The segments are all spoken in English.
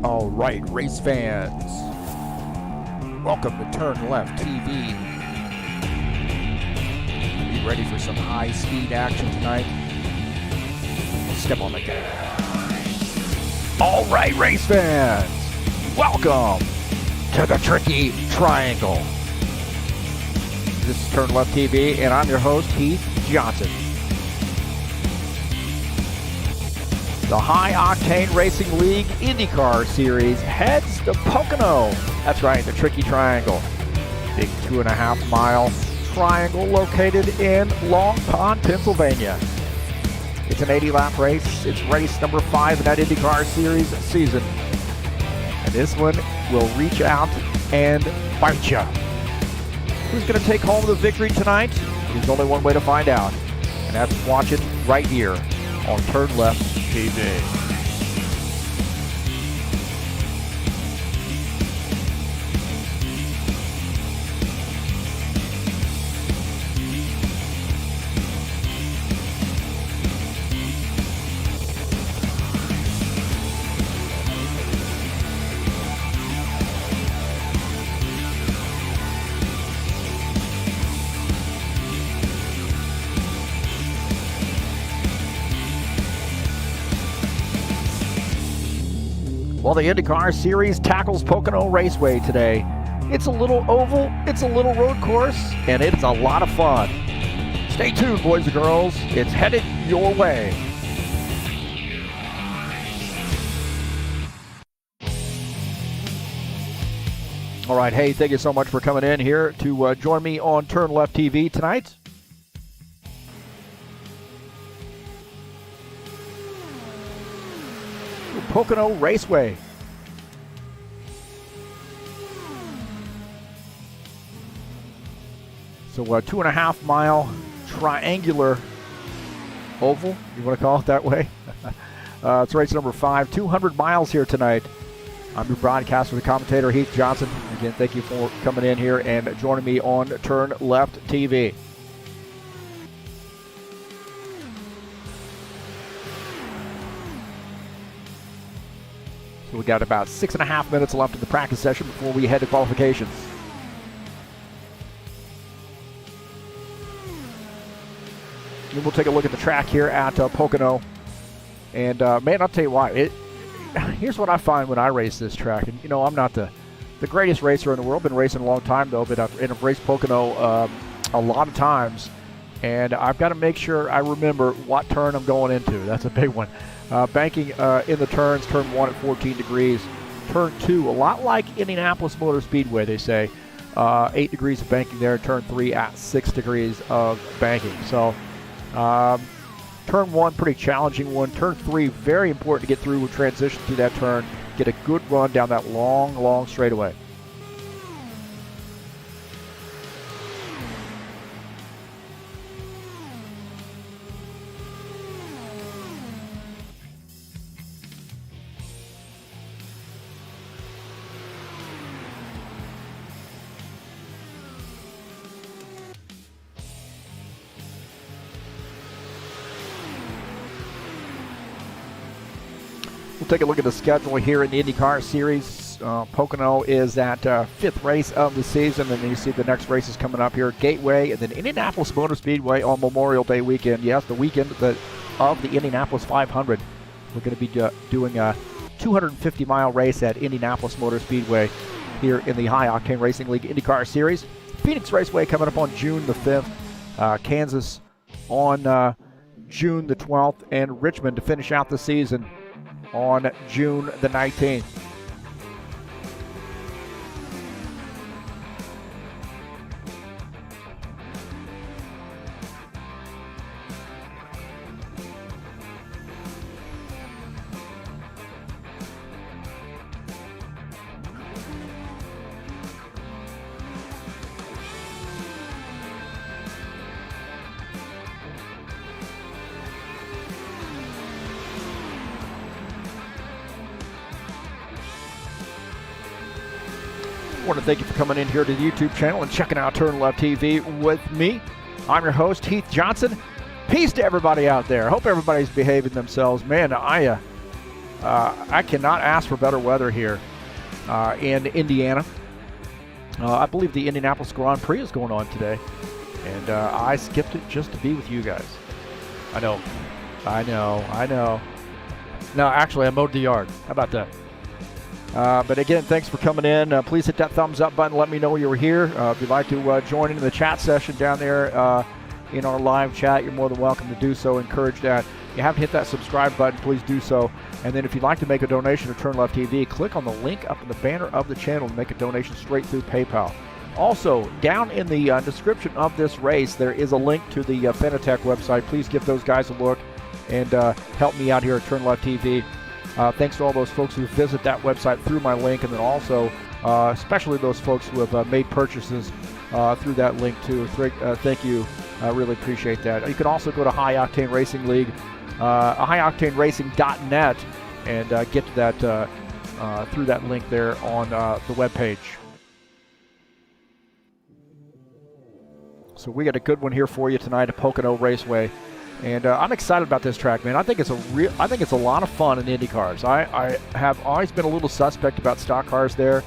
All right, race fans, welcome to TurnLeftTV. Be ready for some high-speed action tonight. Step on the gas. All right, race fans, welcome to the Tricky Triangle. This is TurnLeftTV, and I'm your host, Heath Johnson. The High Octane Racing League IndyCar Series heads to Pocono. That's right, the Tricky Triangle. Big 2.5-mile triangle located in Long Pond, Pennsylvania. It's an 80-lap race. It's race number 5 in that IndyCar Series season. And this one will reach out and bite you. Who's going to take home the victory tonight? There's only one way to find out, and that's watch it right here on TurnLeftTV. Well, the IndyCar Series tackles Pocono Raceway today. It's a little oval, it's a little road course, and it's a lot of fun. Stay tuned, boys and girls. It's headed your way. All right, hey, thank you so much for coming in here to join me on TurnLeftTV tonight. Pocono Raceway. So a 2.5-mile triangular oval, you want to call it that way? It's race number 5, 200 miles here tonight. I'm your broadcaster, the commentator, Heath Johnson. Again, thank you for coming in here and joining me on TurnLeftTV. We got about 6.5 minutes left in the practice session before we head to qualifications. And we'll take a look at the track here at Pocono. And man, I'll tell you what, here's what I find when I race this track. And you know, I'm not the greatest racer in the world. Been racing a long time though, but I've raced Pocono a lot of times. And I've got to make sure I remember what turn I'm going into. That's a big one. Banking in the turns, turn 1 at 14 degrees. Turn 2, a lot like Indianapolis Motor Speedway, they say. 8 degrees of banking there. Turn 3 at 6 degrees of banking. So turn 1, pretty challenging one. Turn 3, very important to get through, transition through that turn. Get a good run down that long, long straightaway. We'll take a look at the schedule here in the IndyCar Series. Pocono is that 5th race of the season, and then you see the next races coming up here. Gateway, and then Indianapolis Motor Speedway on Memorial Day weekend. Yes, the weekend of the Indianapolis 500. We're going to be doing a 250-mile race at Indianapolis Motor Speedway here in the High Octane Racing League IndyCar Series. Phoenix Raceway coming up on June the 5th. Kansas on June the 12th, and Richmond to finish out the season on June the 19th. I want to thank you for coming in here to the YouTube channel and checking out TurnLeftTV with me. I'm your host, Heath Johnson. Peace to everybody out there. Hope everybody's behaving themselves. Man, I cannot ask for better weather here in Indiana. I believe the Indianapolis Grand Prix is going on today, and I skipped it just to be with you guys. I know. No, actually, I mowed the yard. How about that? But again, thanks for coming in. Please hit that thumbs up button. Let me know you were here. If you'd like to join in the chat session down there in our live chat, you're more than welcome to do so. Encourage that. If you haven't hit that subscribe button, please do so. And then if you'd like to make a donation to TurnLeftTV, click on the link up in the banner of the channel to make a donation straight through PayPal. Also, down in the description of this race, there is a link to the Fanatec website. Please give those guys a look and help me out here at TurnLeftTV. Thanks to all those folks who visit that website through my link, and then also especially those folks who have made purchases through that link too. Thank you. I really appreciate that. You can also go to High Octane Racing League, highoctaneracing.net, and get to that through that link there on the webpage. So we got a good one here for you tonight at Pocono Raceway. And I'm excited about this track, man. I think it's a lot of fun in IndyCars. I have always been a little suspect about stock cars there.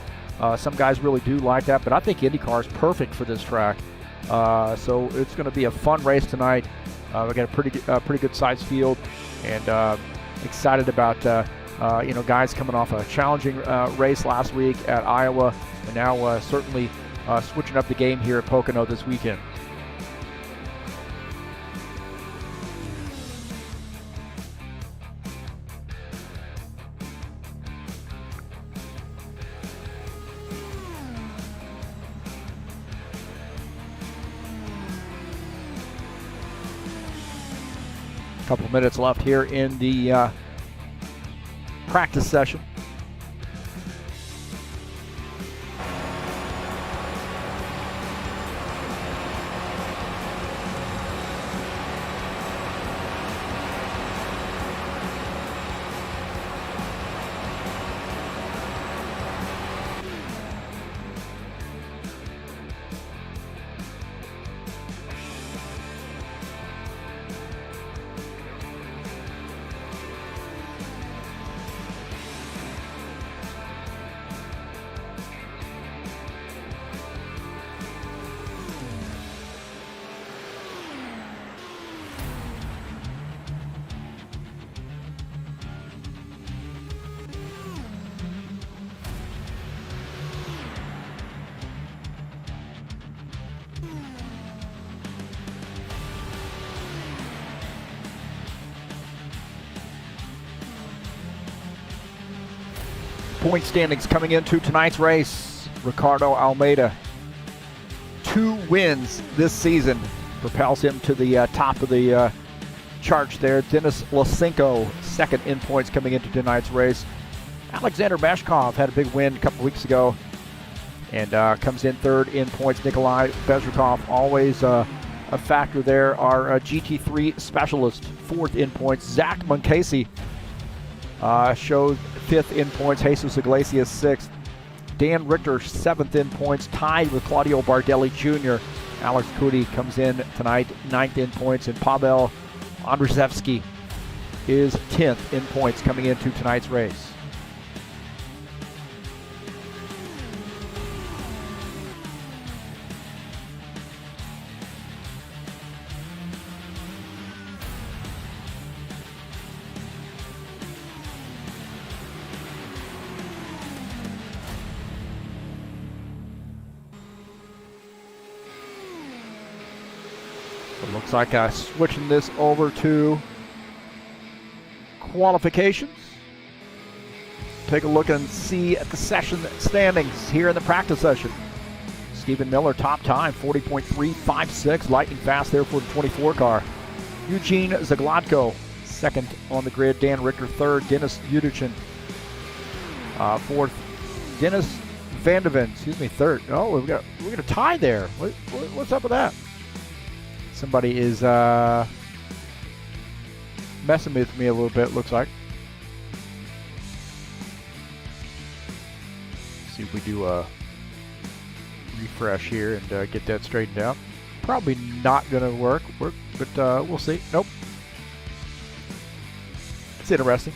Some guys really do like that, but I think IndyCar is perfect for this track. So it's going to be a fun race tonight. We got a pretty good size field, and excited about guys coming off a challenging race last week at Iowa, and now certainly switching up the game here at Pocono this weekend. Couple minutes left here in the practice session. Point standings coming into tonight's race. Ricardo Almeida, 2 wins this season, propels him to the top of the charts there. Dennis Lucenko, second in points coming into tonight's race. Alexander Mashkoff had a big win a couple weeks ago and comes in third in points. Nikolai Bezrikov, always a factor there. Our GT3 specialist, fourth in points. Zach Moncasi shows fifth in points. Jesus Iglesias sixth. Dan Richter seventh in points, tied with Claudio Bardelli Jr. Alex Cudi comes in tonight ninth in points, and Pavel Andrzejewski is 10th in points coming into tonight's race. It looks like switching this over to qualifications. Take a look and see at the session standings here in the practice session. Stephen Miller, top time, 40.356, lightning fast there for the 24 car. Eugene Zaglotko, second on the grid. Dan Richter, third. Dennis Udichin, fourth. Dennis Vandeven, third. Oh, we got a tie there. What's up with that? Somebody is messing with me a little bit, looks like. See if we do a refresh here and get that straightened out. Probably not going to work, but we'll see. Nope. It's interesting.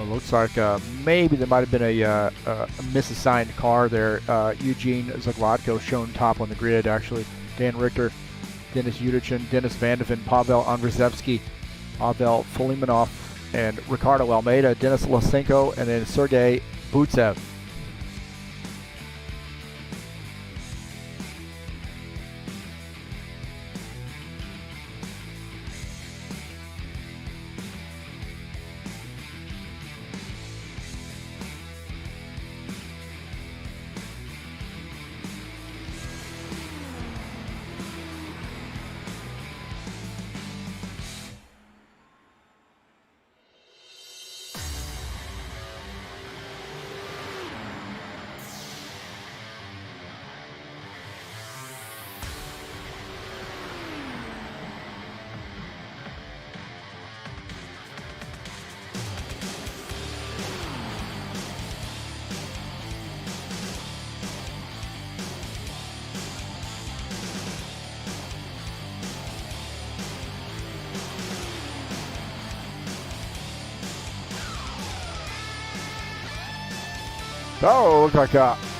looks like maybe there might have been a misassigned car there. Eugene Zaglotko shown top on the grid, actually. Dan Richter, Dennis Udichin, Dennis Vandeven, Pavel Andrzejewski, Pavel Filimonov, and Ricardo Almeida, Dennis Losenko, and then Sergei Butsev. Oh, looks like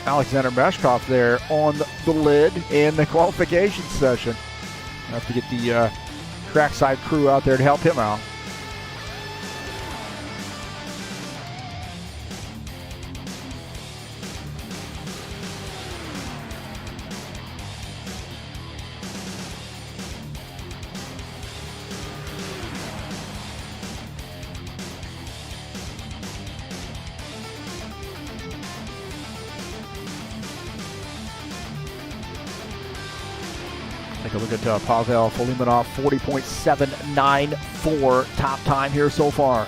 Alexander Mashkoff there on the lid in the qualification session. Have to get the trackside crew out there to help him out. Take a look at Pavel Filimonov, 40.794 top time here so far.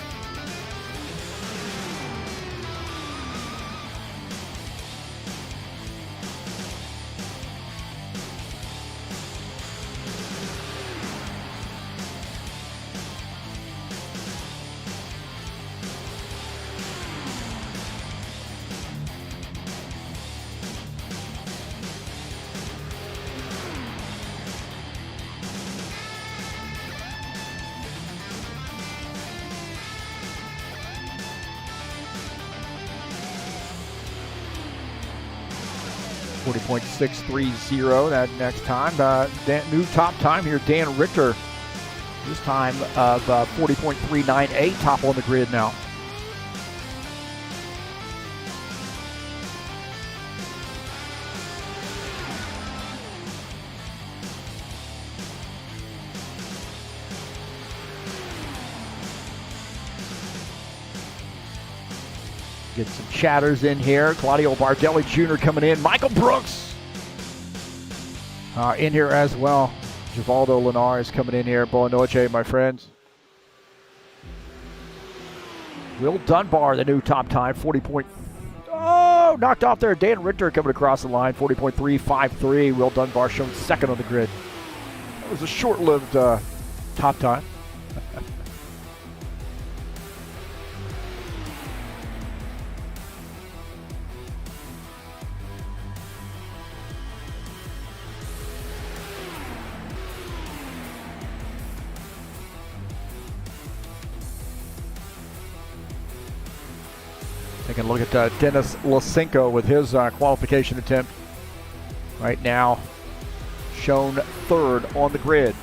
.630 that next time. New top time here, Dan Richter. This time of 40.398, top on the grid now. Get some chatters in here. Claudio Bardelli Jr. coming in. Michael Brooks in here as well. Givaldo Linares coming in here. Boa noche, my friends. Will Dunbar, the new top time, 40. Oh, knocked off there. Dan Richter coming across the line, 40.353. Will Dunbar shown second on the grid. That was a short-lived top time. Taking a look at Dennis Lucenko with his qualification attempt. Right now, shown third on the grid.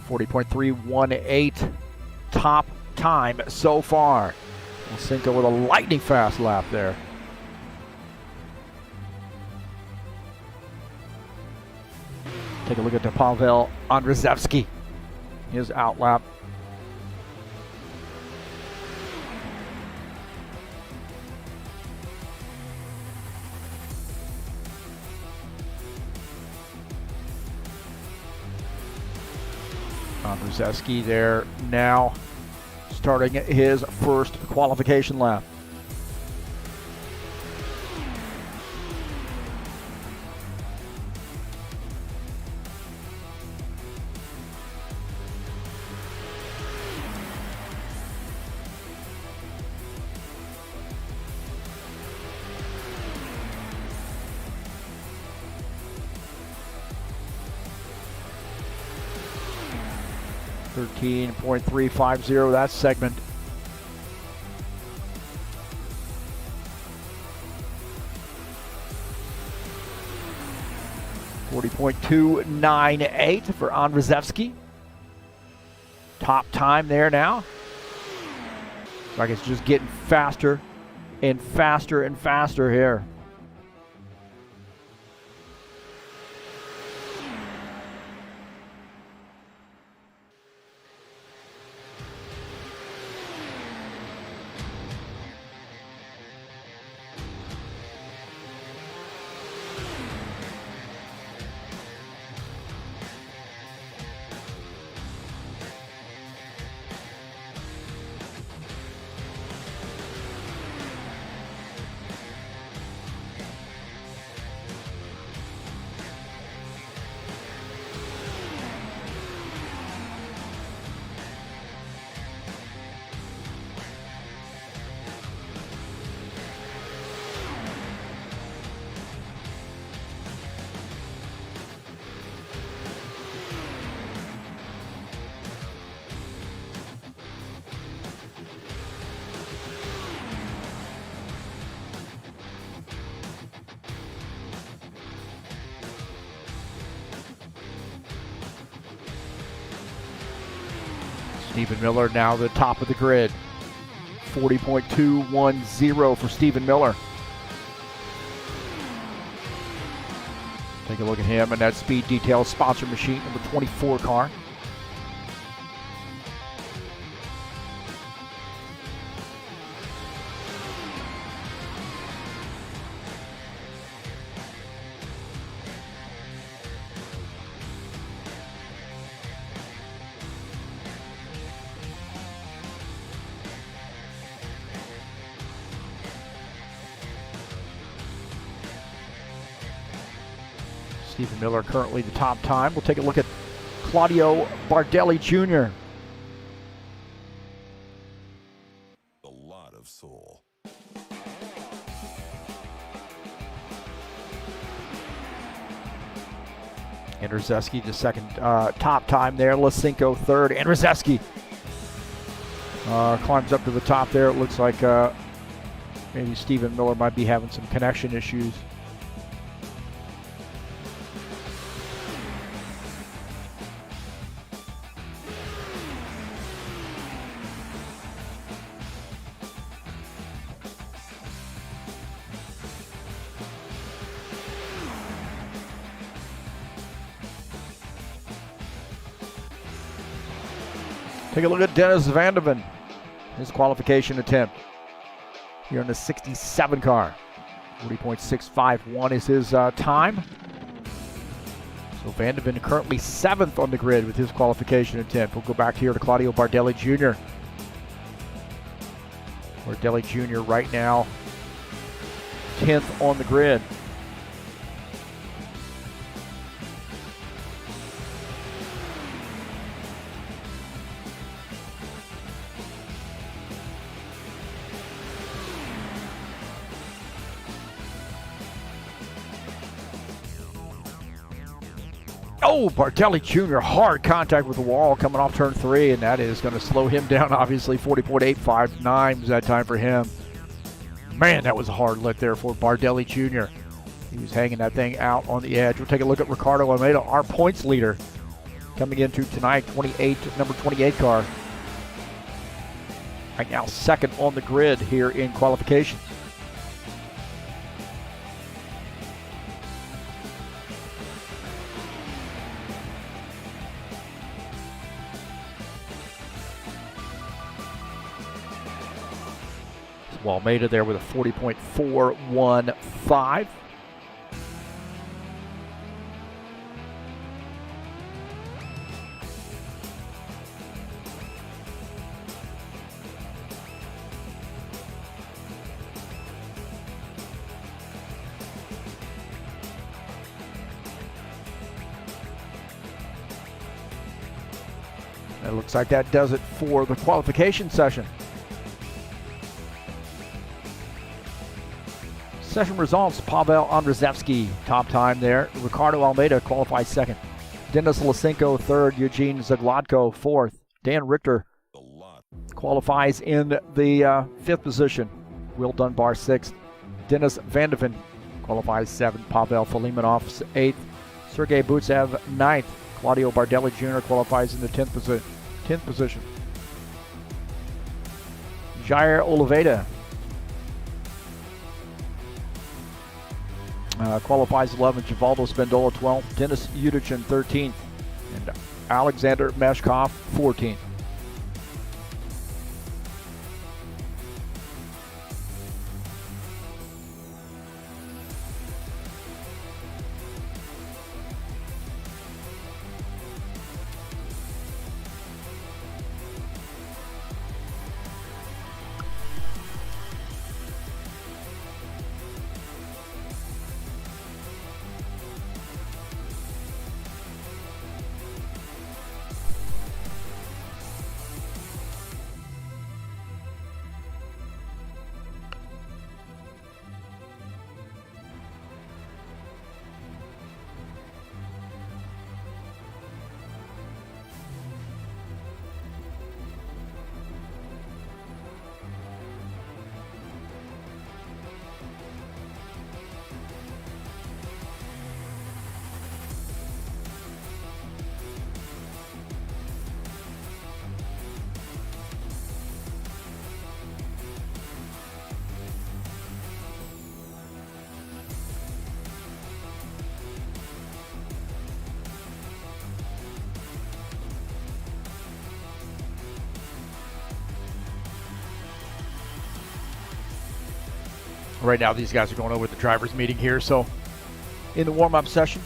.318 top time so far. Lucenko with a lightning fast lap there. Take a look at Pavel Andrzejewski. His out lap. Andrzejewski there now, starting his first qualification lap. 13.350, that segment. .298 for Andrzejewski. Top time there now. Looks like it's just getting faster and faster and faster here. Stephen Miller now the top of the grid. 40.210 for Stephen Miller. Take a look at him and that Speed Detail sponsor machine, number 24 car. Stephen Miller currently the top time. We'll take a look at Claudio Bardelli Jr. A lot of soul. Andrzejewski the second top time there. Lucenko third. Andrzejewski climbs up to the top there. It looks like maybe Stephen Miller might be having some connection issues. Take a look at Dennis Van de Ven, his qualification attempt here in the 67 car. 40.651 is his time. So Van de Ven currently 7th on the grid with his qualification attempt. We'll go back here to Claudio Bardelli Jr. Bardelli Jr. right now 10th on the grid. Oh, Bardelli Jr. hard contact with the wall coming off turn 3, and that is going to slow him down, obviously. 40.859 was that time for him. Man, that was a hard lick there for Bardelli Jr. He was hanging that thing out on the edge. We'll take a look at Ricardo Almeida, our points leader, coming into tonight, number 28 car. Right now, 2nd on the grid here in qualifications. Almeida there with a 40.415. It looks like that does it for the qualification session. Session results: Pavel Andrzejewski, top time there. Ricardo Almeida qualified 2nd. Dennis Lucenko 3rd. Eugene Zaglotko 4th. Dan Richter A lot. qualifies in the 5th position. Will Dunbar 6th. Dennis Vandeven qualifies 7th. Pavel Filimonov 8th. Sergei Butsev 9th. Claudio Bardelli Jr. qualifies in the 10th position. Jair Oliveira qualifies 11th. Givaldo Spendola 12th. Dennis Udichin 13th. And Alexander Mashkoff 14th. Right now, these guys are going over the drivers' meeting here. So, in the warm-up session,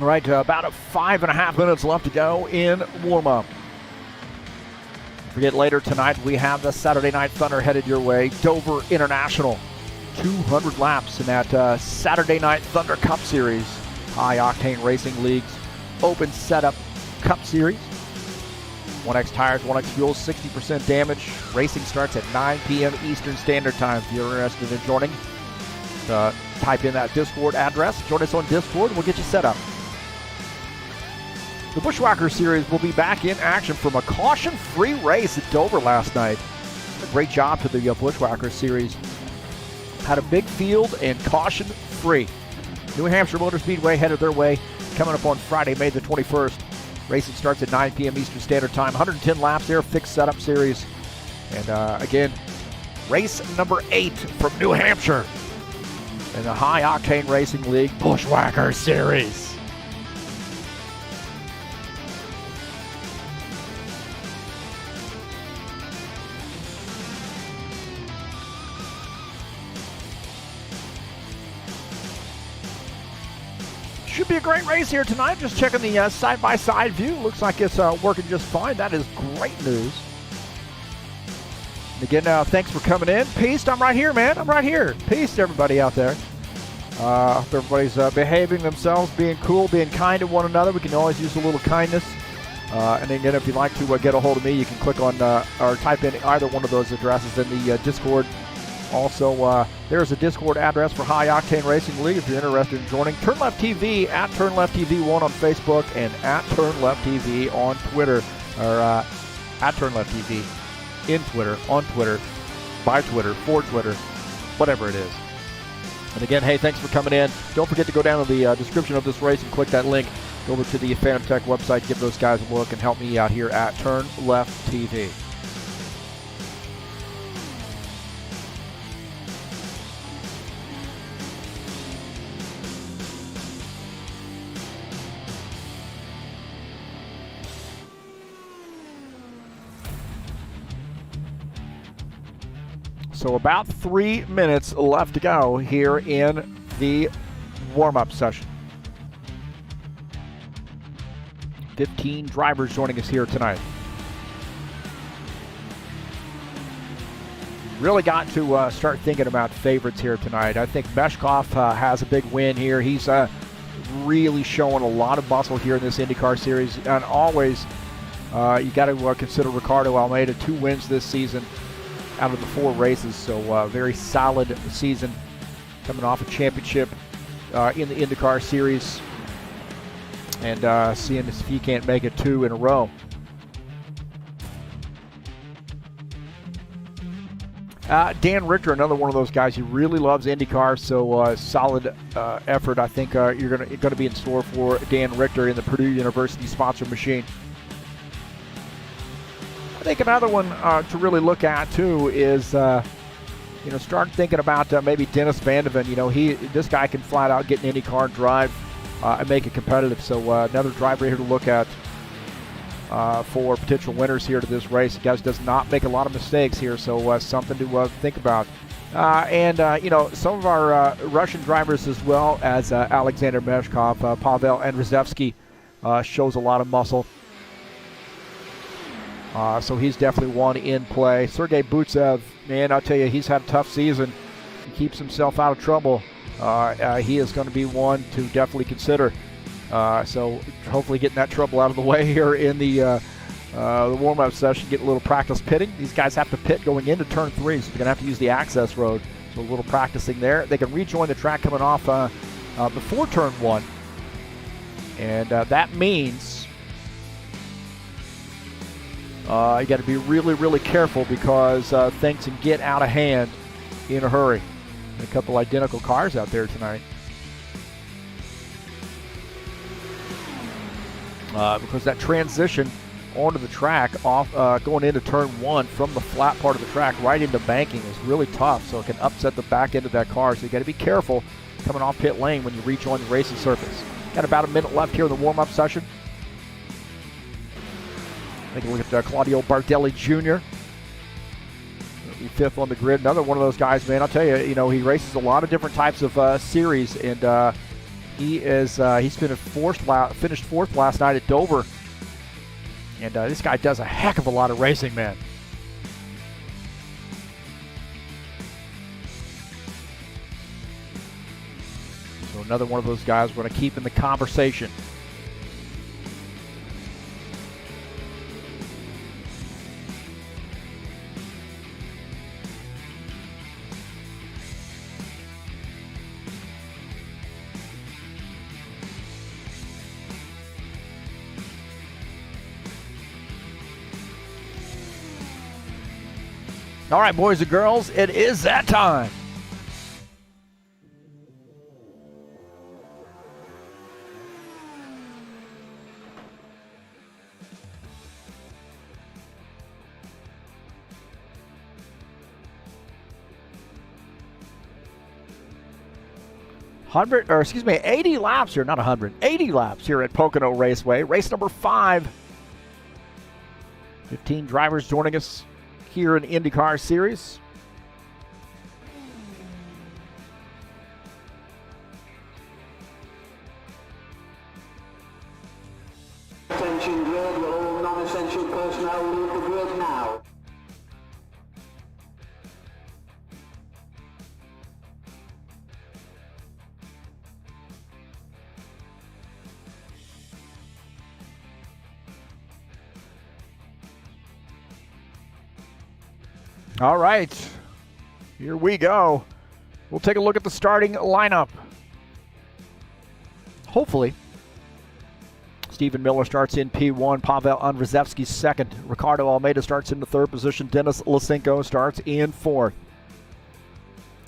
All right, about 5.5 minutes left to go in warm-up. Forget later tonight, we have the Saturday Night Thunder headed your way. Dover International, 200 laps in that Saturday Night Thunder Cup Series. High Octane Racing League's Open Setup Cup Series. 1X tires, 1X fuel, 60% damage. Racing starts at 9 p.m. Eastern Standard Time. If you're interested in joining, type in that Discord address. Join us on Discord, and we'll get you set up. The Bushwhacker Series will be back in action from a caution-free race at Dover last night. A great job to the Bushwhacker Series. Had a big field and caution-free. New Hampshire Motor Speedway headed their way coming up on Friday, May the 21st. Racing starts at 9 p.m. Eastern Standard Time. 110 laps there, fixed setup series. And again, race number 8 from New Hampshire in the High Octane Racing League Bushwhacker Series. Should be a great race here tonight. Just checking the side-by-side view. Looks like it's working just fine. That is great news. And again, thanks for coming in. Peace, I'm right here, man. I'm right here. Peace to everybody out there. Hope everybody's behaving themselves, being cool, being kind to one another. We can always use a little kindness. And again, if you'd like to get a hold of me, you can click on or type in either one of those addresses in the Discord. Also, there's a Discord address for High Octane Racing League if you're interested in joining. TurnLeftTV at TurnLeftTV1 on Facebook and at TurnLeftTV on Twitter, or at TurnLeftTV in Twitter, on Twitter, by Twitter, for Twitter, whatever it is. And again, hey, thanks for coming in. Don't forget to go down to the description of this race and click that link. Go over to the Phantom Tech website, give those guys a look, and help me out here at TurnLeftTV. So about 3 minutes left to go here in the warm-up session. 15 drivers joining us here tonight. Really got to start thinking about favorites here tonight. I think Mashkoff has a big win here. He's really showing a lot of muscle here in this IndyCar series. And always, you got to consider Ricardo Almeida, 2 wins this season out of the 4 races, so very solid season coming off a championship in the IndyCar series, and seeing if he can't make it 2 in a row. Dan Richter, another one of those guys who really loves IndyCar, so solid effort. I think you're going to be in store for Dan Richter in the Purdue University sponsored machine. I think another one to really look at too is, start thinking about maybe Dennis Vandeven. This guy can flat out get an IndyCar and drive and make it competitive. So another driver here to look at for potential winners here to this race. The guy does not make a lot of mistakes here, so something to think about. And some of our Russian drivers as well as Alexander Mashkoff, Pavel Andrzejewski shows a lot of muscle. So he's definitely one in play. Sergei Butsev, man, I'll tell you, he's had a tough season. He keeps himself out of trouble. He is going to be one to definitely consider. So hopefully getting that trouble out of the way here in the warm-up session, get a little practice pitting. These guys have to pit going into turn 3, so they're going to have to use the access road. So a little practicing there. They can rejoin the track coming off before turn 1. And that means you got to be really, really careful because things can get out of hand in a hurry. And a couple identical cars out there tonight. Because that transition onto the track, off going into turn 1 from the flat part of the track right into banking is really tough, so it can upset the back end of that car. So you got to be careful coming off pit lane when you rejoin the racing surface. Got about a minute left here in the warm-up session. Take a look at Claudio Bardelli Jr. He'll be 5th on the grid. Another one of those guys, man. I'll tell you, he races a lot of different types of series, and He's finished fourth last night at Dover. And this guy does a heck of a lot of racing, man. So another one of those guys we're going to keep in the conversation. All right, boys and girls, it is that time. Hundred, or excuse me, 80 laps here, not 100, 80 laps here at Pocono Raceway. Race number 5. 15 drivers joining us here in IndyCar Series. Attention grid, will all non-essential personnel leave the grid now. All right, here we go. We'll take a look at the starting lineup. Hopefully, Stephen Miller starts in P1, Pavel Andrzejewski second, Ricardo Almeida starts in the third position, Dennis Lucenko starts in fourth.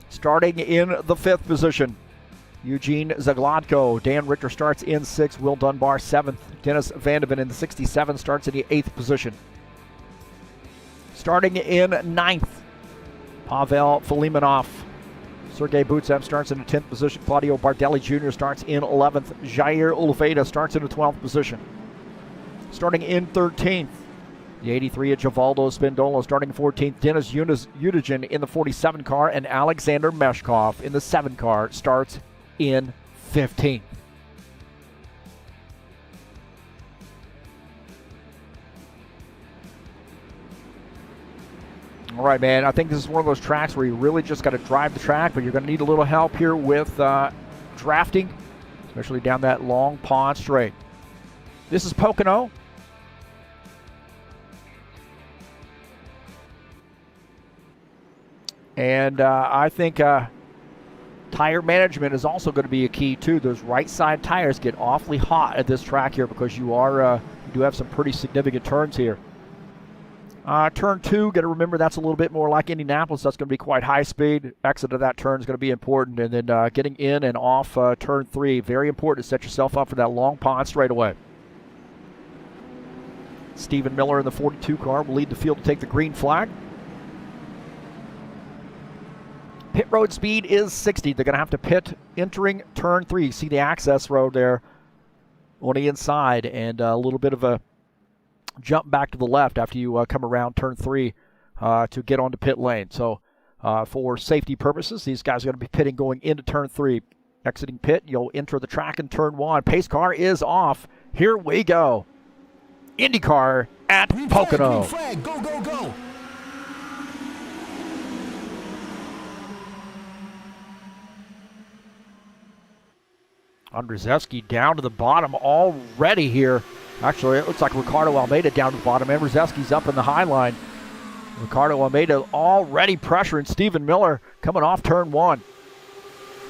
Starting in the fifth position, Eugene Zaglotko, Dan Richter starts in sixth, Will Dunbar seventh, Dennis Vandeven in the 67 starts in the eighth position. Starting in ninth, Pavel Filimonov. Sergei Butsev starts in the 10th position. Claudio Bardelli Jr. starts in 11th. Jair Ulveida starts in the 12th position. Starting in 13th, the 83 of Givaldo Spindola. Starting 14th, Dennis Udegen in the 47 car. And Alexander Mashkoff in the 7 car starts in 15th. All right, man, I think this is one of those tracks where you really just got to drive the track, but you're going to need a little help here with drafting, especially down that long pond straight. This is Pocono. And I think tire management is also going to be a key, too. Those right side tires get awfully hot at this track here because you do have some pretty significant turns here. Turn 2, got to remember that's a little bit more like Indianapolis. That's going to be quite high speed. Exit of that turn is going to be important. And then getting in and off turn 3, very important to set yourself up for that long pond straightaway. Stephen Miller in the 42 car will lead the field to take the green flag. Pit road speed is 60. They're going to have to pit entering turn 3. You see the access road there on the inside, and a little bit of a jump back to the left after you come around turn 3 to get onto pit lane. So for safety purposes, these guys are going to be pitting going into turn 3. Exiting pit, you'll enter the track in turn 1. Pace car is off. Here we go. IndyCar at Pocono. Green flag, go, go, go. Andrzejewski down to the bottom already here. Actually, it looks like Ricardo Almeida down to the bottom. Andrzejewski's up in the high line. Ricardo Almeida already pressuring Stephen Miller coming off turn 1.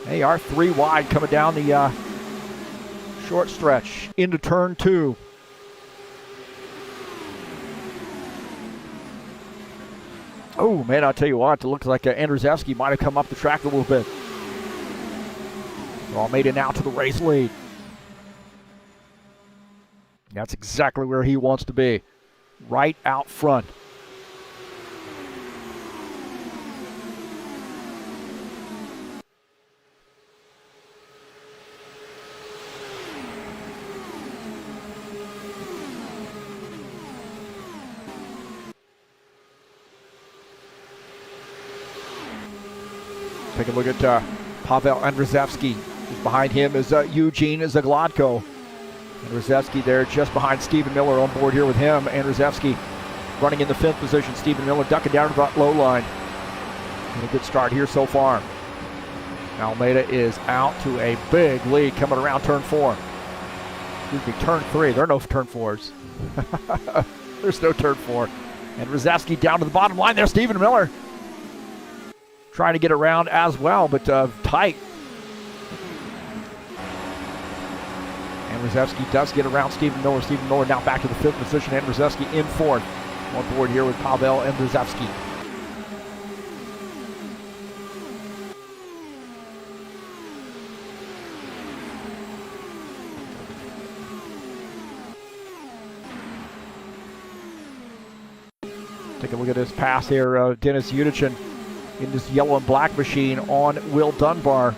They are 3 wide coming down the short stretch into turn 2. Oh, man, I'll tell you what, it looks like Andrzejewski might have come up the track a little bit. Almeida now to the race lead. That's exactly where he wants to be, right out front. Take a look at Pavel Andrzejewski. Just behind him is Eugene Zaglotko. And Reszewski there just behind Stephen Miller on board here with him. And Reszewski running in the 5th position. Stephen Miller ducking down to the low line. And a good start here so far. Almeida is out to a big lead coming around turn 4. Excuse me, turn 3. There are no turn 4s. There's no turn 4. And Reszewski down to the bottom line there. Stephen Miller trying to get around as well, but tight. And Reszewski does get around Stephen Miller. Stephen Miller now back to the 5th position, and Reszewski in 4th. On board here with Pavel and Reszewski. Take a look at this pass here. Dennis Udichin in this yellow and black machine on Will Dunbar.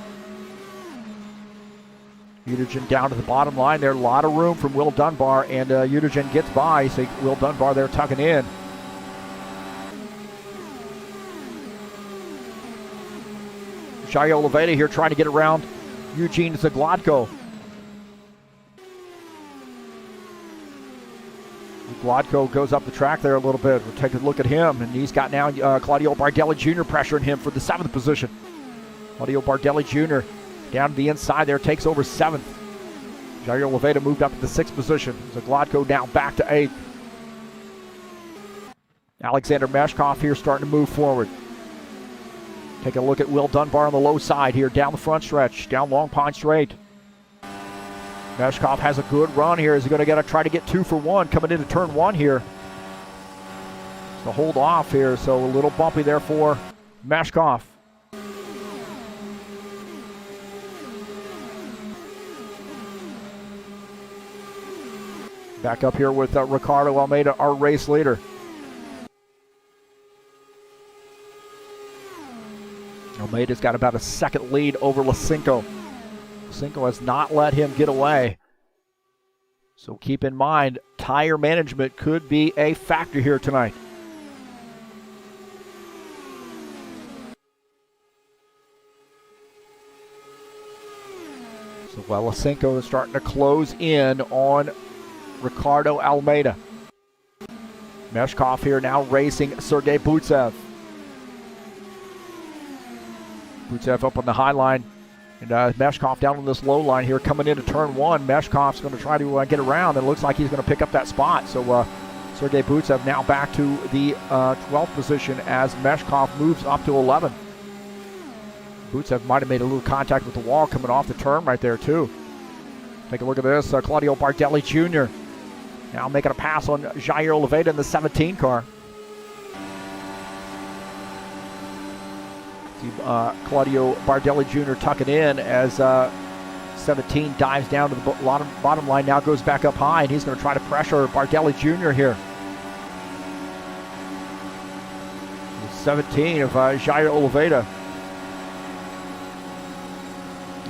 Udichin down to the bottom line there. A lot of room from Will Dunbar, and Udichin gets by. So Will Dunbar there tucking in. Jair Oliveira here trying to get around Eugene Zaglotko. Zaglotko goes up the track there a little bit. We'll take a look at him, and he's got now Claudio Bardelli Jr. pressuring him for the 7th position. Claudio Bardelli Jr. down to the inside there, takes over 7th. Jair Oliveira moved up to the 6th position. Zaglotko now back to 8th. Alexander Mashkoff here starting to move forward. Take a look at Will Dunbar on the low side here, down the front stretch, down Long Pond Straight. Mashkoff has a good run here. Is he going to try to get 2 for 1 coming into turn 1 here? So hold off here, so a little bumpy there for Mashkoff. Back up here with Ricardo Almeida, our race leader. Almeida's got about a 2nd lead over Lucenko. Lucenko has not let him get away. So keep in mind, tire management could be a factor here tonight. So while Lucenko is starting to close in on Ricardo Almeida. Mashkoff here now racing Sergei Butsev. Butsev up on the high line, and Mashkoff down on this low line here coming into turn 1. Mashkoff's going to try to get around, and it looks like he's going to pick up that spot. So Sergei Butsev now back to the 12th position as Mashkoff moves up to 11. Butsev might have made a little contact with the wall coming off the turn right there too. Take a look at this. Claudio Bardelli Jr. now making a pass on Jair Oliveira in the 17 car. Claudio Bardelli Jr. tucking in as 17 dives down to the bottom line, now goes back up high, and he's going to try to pressure Bardelli Jr. here. The 17 of Jair Oliveira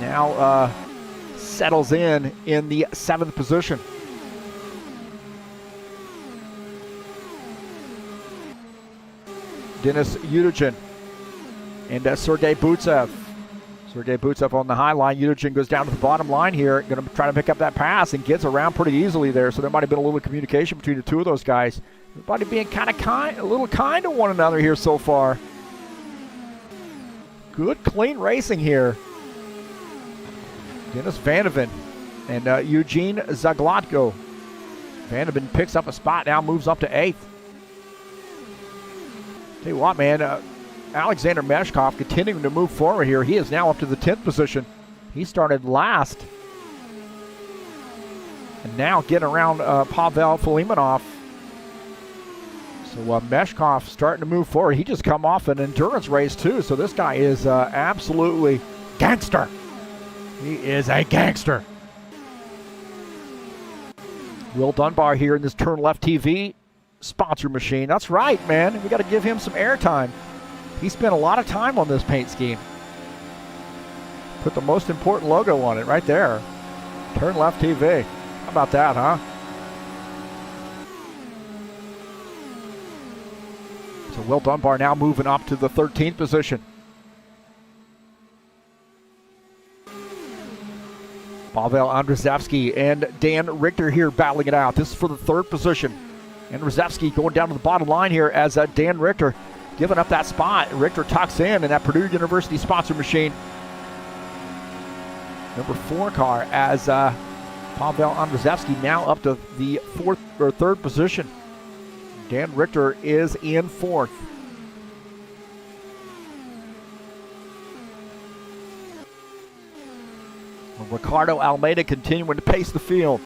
now settles in the 7th position. Dennis Udichin and Sergei Butsev. Sergei Butsev on the high line. Udichin goes down to the bottom line here. Going to try to pick up that pass and gets around pretty easily there. So there might have been a little communication between the two of those guys. Everybody being a little kind to one another here so far. Good, clean racing here. Dennis Vandeven and Eugene Zaglotko. Vandeven picks up a spot now, moves up to 8th. Tell you what, man. Alexander Mashkoff continuing to move forward here. He is now up to the 10th position. He started last. And now getting around Pavel Filimonov. So Mashkoff starting to move forward. He just come off an endurance race too. So this guy is absolutely gangster. He is a gangster. Will Dunbar here in this TurnLeftTV sponsor machine. That's right, man. We got to give him some airtime. He spent a lot of time on this paint scheme. Put the most important logo on it right there. TurnLeftTV. How about that, huh? So Will Dunbar now moving up to the 13th position. Pavel Andrzejewski and Dan Richter here battling it out. This is for the third position. And Andrzejewski going down to the bottom line here as Dan Richter giving up that spot. Richter tucks in that Purdue University sponsor machine. Number 4 car as Pavel Andrzejewski now up to the third position. Dan Richter is in 4th. Ricardo Almeida continuing to pace the field.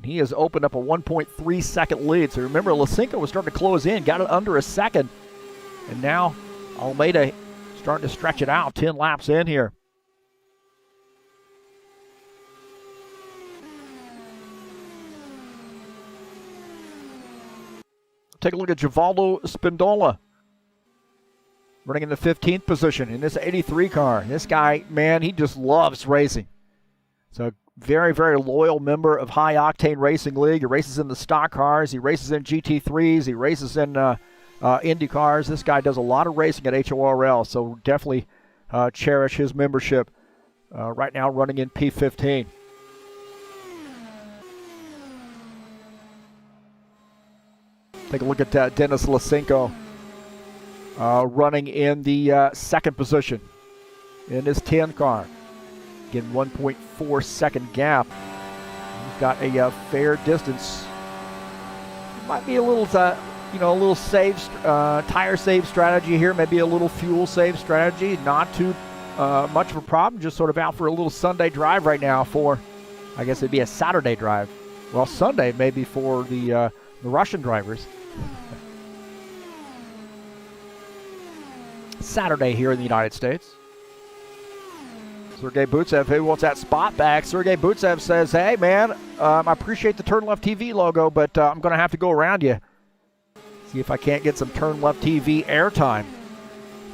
He has opened up a 1.3 second lead. So remember, Lucenko was starting to close in, got it under a second. And now Almeida starting to stretch it out, 10 laps in here. Take a look at Givaldo Spindola running in the 15th position in this 83 car. This guy, man, he just loves racing. So very, very loyal member of High Octane Racing League. He races in the stock cars. He races in GT3s. He races in IndyCars. This guy does a lot of racing at HORL, so definitely cherish his membership. Right now running in P15. Take a look at Dennis Lucenko running in the second position in his 10 car. Again, 1.4 second gap. He's got a fair distance. Might be a little, a little save, tire save strategy here. Maybe a little fuel save strategy. Not too much of a problem. Just sort of out for a little Sunday drive right now for, I guess it'd be a Saturday drive. Well, Sunday maybe for the Russian drivers. Saturday here in the United States. Sergei Butsev, who wants that spot back. Sergei Butsev says, hey, man, I appreciate the TurnLeftTV logo, but I'm going to have to go around you. See if I can't get some TurnLeftTV airtime.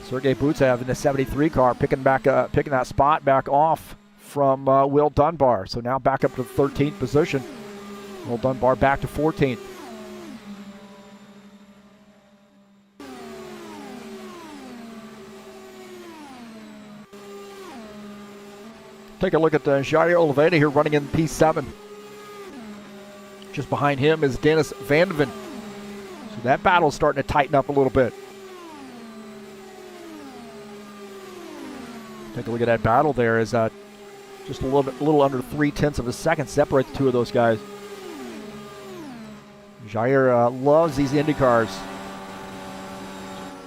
Sergei Butsev in the 73 car picking that spot back off from Will Dunbar. So now back up to the 13th position. Will Dunbar back to 14th. Take a look at Jair Oliveira here running in P7. Just behind him is Dennis Van de Ven. So that battle's starting to tighten up a little bit. Take a look at that battle there as just a little under 0.3 of a second separate the two of those guys. Jair loves these IndyCars.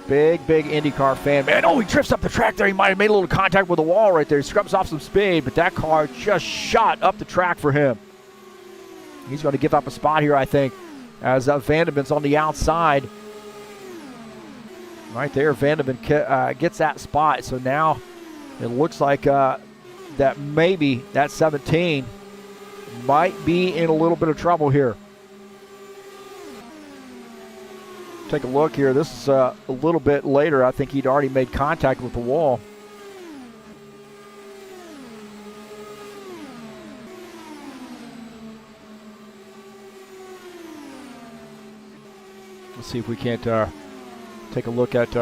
Big IndyCar fan. Man, he drifts up the track there. He might have made a little contact with the wall right there. He scrubs off some speed, but that car just shot up the track for him. He's going to give up a spot here, I think, as Van de Ven's on the outside. Right there, Van de Ven gets that spot. So now it looks like that maybe that 17 might be in a little bit of trouble here. Take a look here. This is a little bit later. I think he'd already made contact with the wall. Let's see if we can't take a look at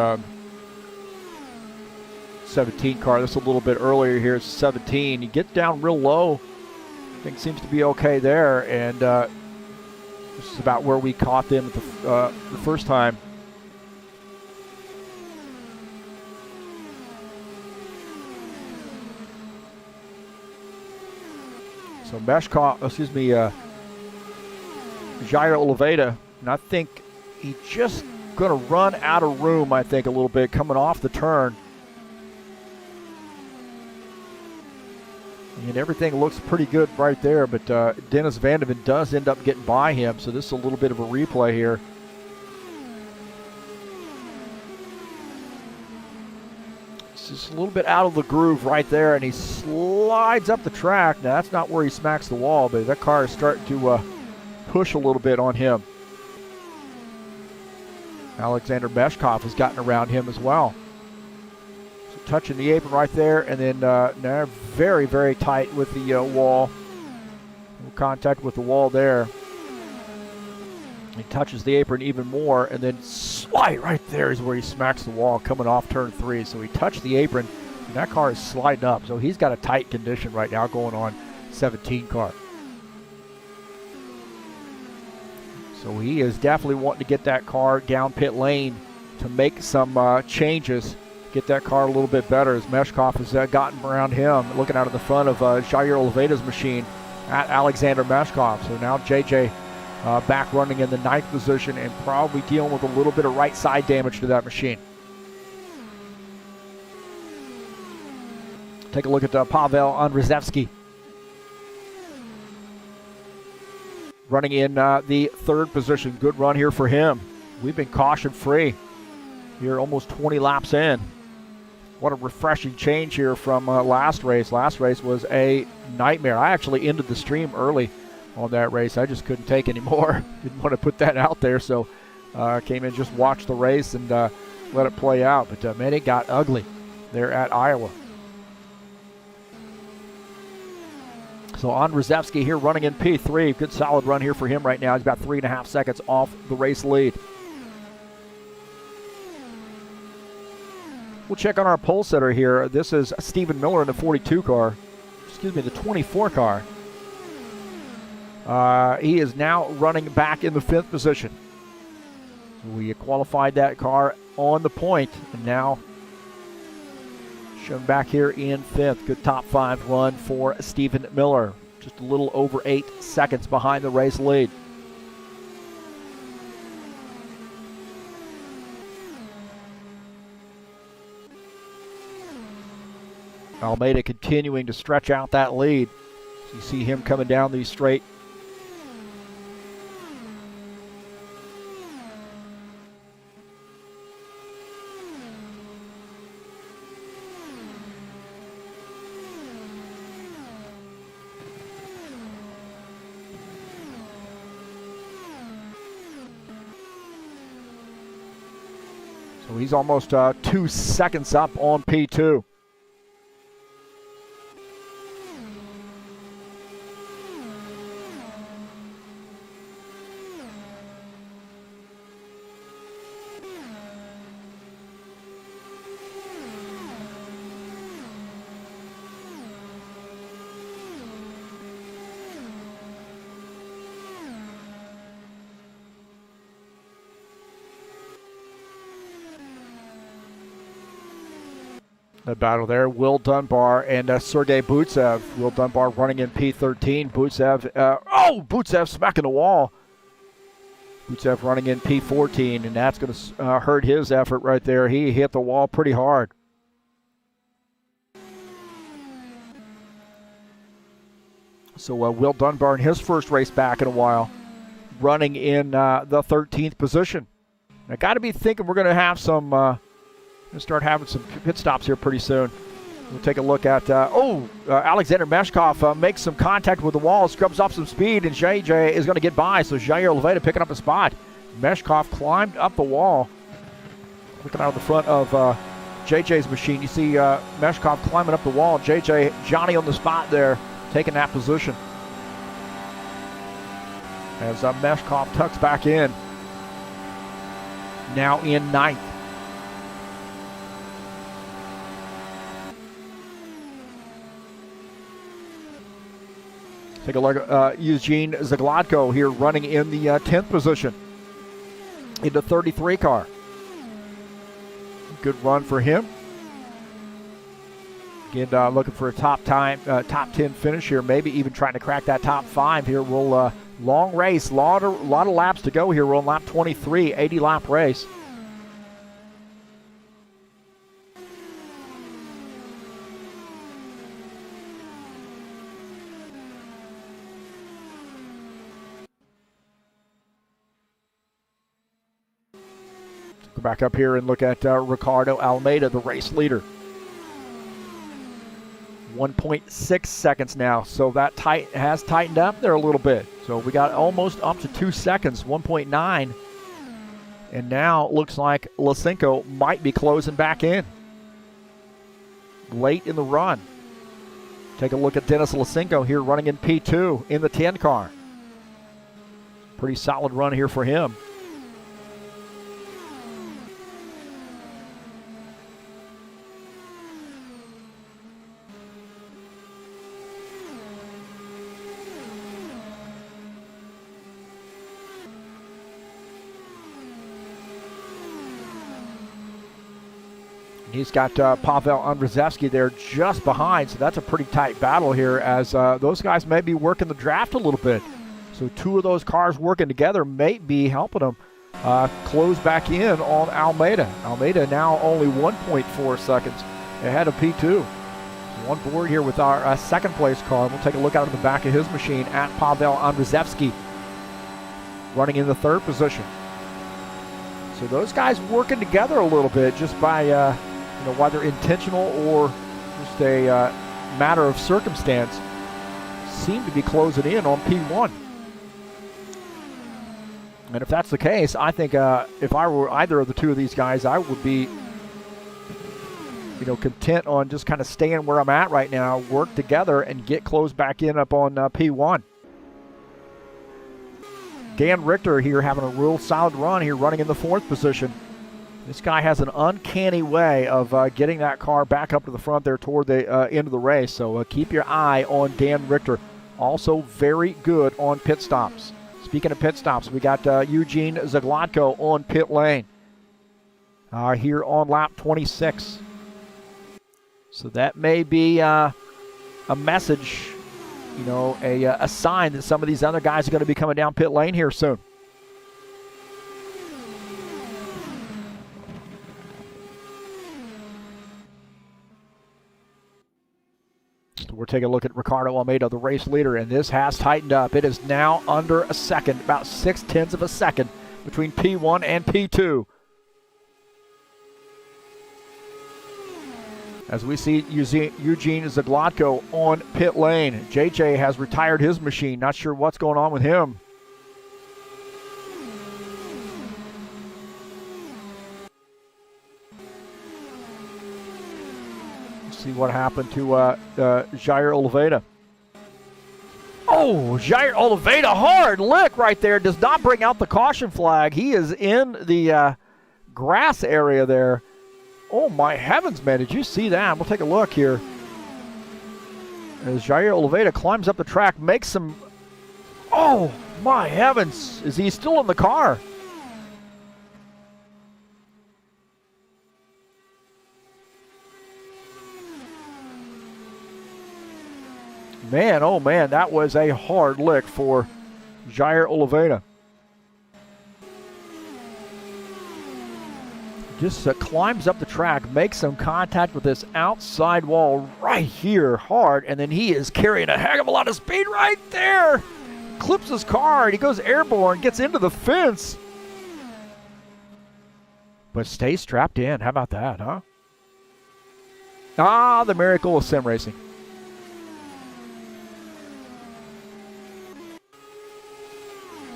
17 car. This is a little bit earlier here. It's 17. He gets down real low. I think seems to be okay there. And this is about where we caught them at the first time. So Mashkoff, Jair Oliveira, and I think he's just going to run out of room, I think, a little bit coming off the turn. And everything looks pretty good right there, but Dennis Van de Ven does end up getting by him, so this is a little bit of a replay here. It's just a little bit out of the groove right there, and he slides up the track. Now, that's not where he smacks the wall, but that car is starting to push a little bit on him. Alexander Mashkoff has gotten around him as well. Touching the apron right there, and then now very, very tight with the wall. No contact with the wall there. He touches the apron even more, and then slide right there is where he smacks the wall coming off turn 3. So he touched the apron, and that car is sliding up. So he's got a tight condition right now going on 17 car. So he is definitely wanting to get that car down pit lane to make some changes, get that car a little bit better, as Mashkoff has gotten around him, looking out of the front of Jair Oliveira's machine at Alexander Mashkoff. So now JJ back running in the 9th position and probably dealing with a little bit of right side damage to that machine. Take a look at Pavel Andrzejewski running in the 3rd position. Good run here for him. We've been caution free here, almost 20 laps in. What a refreshing change here from last race. Last race was a nightmare. I actually ended the stream early on that race. I just couldn't take any more. Didn't want to put that out there, so came in, just watched the race and let it play out. But man, it got ugly there at Iowa. So Andrzejewski here running in P3. Good solid run here for him right now. He's about 3.5 seconds off the race lead. We'll check on our pole sitter here. This is Stephen Miller in the 42 car. Excuse me, the 24 car. He is now running back in the 5th position. We qualified that car on the point, and now shown back here in 5th. Good top 5 run for Stephen Miller. Just a little over 8 seconds behind the race lead. Almeida continuing to stretch out that lead. So you see him coming down the straight. So he's almost 2 seconds up on P2. The battle there, Will Dunbar and Sergei Butsev. Will Dunbar running in P13. Butsev smacking the wall. Butsev running in P14, and that's going to hurt his effort right there. He hit the wall pretty hard. So Will Dunbar in his first race back in a while, running in the 13th position. I got to be thinking we're going to have some... We'll start having some pit stops here pretty soon. We'll take a look at, Alexander Mashkoff makes some contact with the wall, scrubs off some speed, and JJ is going to get by. So Jair Oliveira picking up a spot. Mashkoff climbed up the wall. Looking out of the front of JJ's machine, you see Mashkoff climbing up the wall. JJ, Johnny on the spot there, taking that position. As Mashkoff tucks back in. Now in 9th. Take a look at Eugene Zaglotko here running in the 10th position in the 33 car. Good run for him. Again, looking for a top 10 finish here, maybe even trying to crack that top 5 here. We'll long race, lot of laps to go here. We're on lap 23, 80-lap race. Go back up here and look at Ricardo Almeida, the race leader. 1.6 seconds now, so that has tightened up there a little bit. So we got almost up to 2 seconds, 1.9. And now it looks like Lucenco might be closing back in. Late in the run. Take a look at Dennis Lucenco here running in P2 in the 10 car. Pretty solid run here for him. He's got Pavel Andrzejewski there just behind, so that's a pretty tight battle here as those guys may be working the draft a little bit. So two of those cars working together may be helping them close back in on Almeida. Almeida now only 1.4 seconds ahead of P2. On board here with our second place car. We'll take a look out of the back of his machine at Pavel Andrzejewski, running in the third position. So those guys working together a little bit just by whether intentional or just a matter of circumstance, seem to be closing in on P1. And if that's the case, I think if I were either of the two of these guys, I would be content on just kind of staying where I'm at right now, work together, and get close back in up on P1. Dan Richter here having a real solid run here, running in the fourth position. This guy has an uncanny way of getting that car back up to the front there toward the end of the race. So keep your eye on Dan Richter. Also very good on pit stops. Speaking of pit stops, we got Eugene Zaglotko on pit lane here on lap 26. So that may be a message, a sign that some of these other guys are going to be coming down pit lane here soon. So we're taking a look at Ricardo Almeida, the race leader, and this has tightened up. It is now under a second, about 0.6 of a second between P1 and P2. As we see Eugene Zaglotko on pit lane. JJ has retired his machine. Not sure what's going on with him. Let's see what happened to Jair Oliveira. Oh, Jair Oliveira, hard lick right there. Does not bring out the caution flag. He is in the grass area there. Oh, my heavens, man. Did you see that? We'll take a look here. As Jair Oliveira climbs up the track, makes some... Oh, my heavens. Is he still in the car? Man, oh, man, that was a hard lick for Jair Oliveira. Just climbs up the track, makes some contact with this outside wall right here hard, and then he is carrying a heck of a lot of speed right there. Clips his car, and he goes airborne, gets into the fence. But stays strapped in. How about that, huh? Ah, the miracle of sim racing.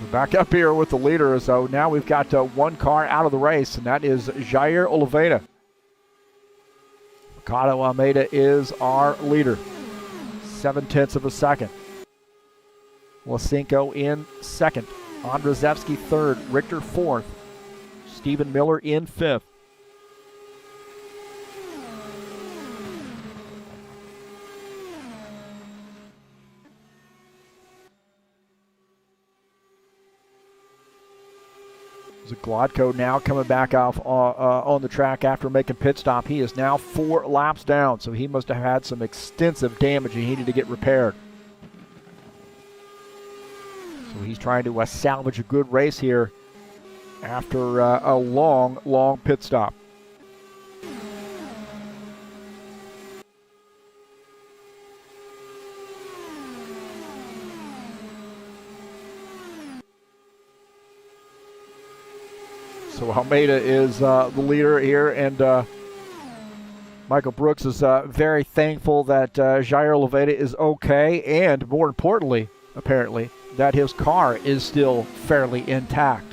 We're back up here with the leader, so now we've got one car out of the race, and that is Jair Oliveira. Ricardo Almeida is our leader. 0.7 of a second. Lucenko in second. Andrzejewski third. Richter fourth. Stephen Miller in fifth. Zaglotko now coming back off on the track after making pit stop. He is now 4 laps down, so he must have had some extensive damage and he needed to get repaired. So he's trying to salvage a good race here after a long, long pit stop. So Almeida is the leader here, and Michael Brooks is very thankful that Jair Oliveira is okay, and more importantly, apparently, that his car is still fairly intact.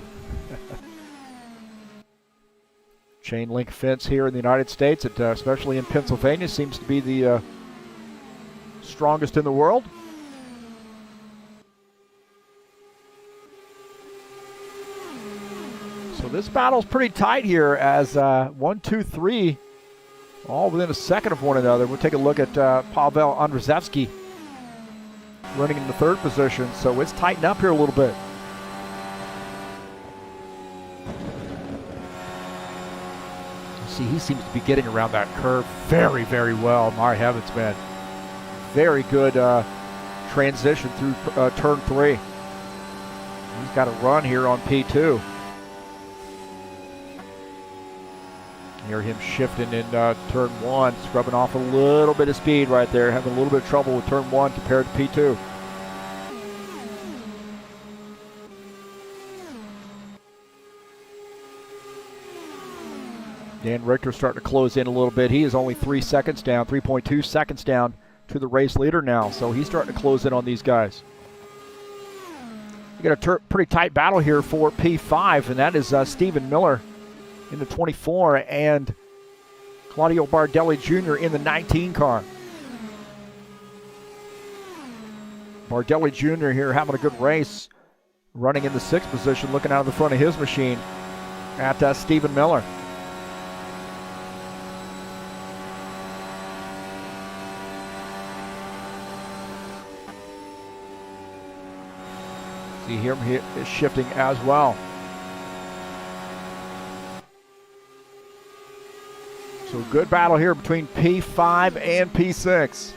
Chain link fence here in the United States, especially in Pennsylvania, seems to be the strongest in the world. So this battle's pretty tight here as 1, 2, 3, all within a second of one another. We'll take a look at Pavel Andrzejewski running in the third position. So it's tightened up here a little bit. See, he seems to be getting around that curve very, very well. My heavens, man. Very good transition through turn 3. He's got a run here on P2. Hear him shifting in turn 1, scrubbing off a little bit of speed right there, having a little bit of trouble with turn 1 compared to P2. Dan Richter starting to close in a little bit. He is only 3 seconds down, 3.2 seconds down to the race leader now, so he's starting to close in on these guys. We got a pretty tight battle here for P5, and that is Stephen Miller in the 24 and Claudio Bardelli Jr. in the 19 car. Bardelli Jr. here having a good race, running in the 6th position, looking out of the front of his machine at Stephen Miller. See him here is shifting as well. So good battle here between P5 and P6.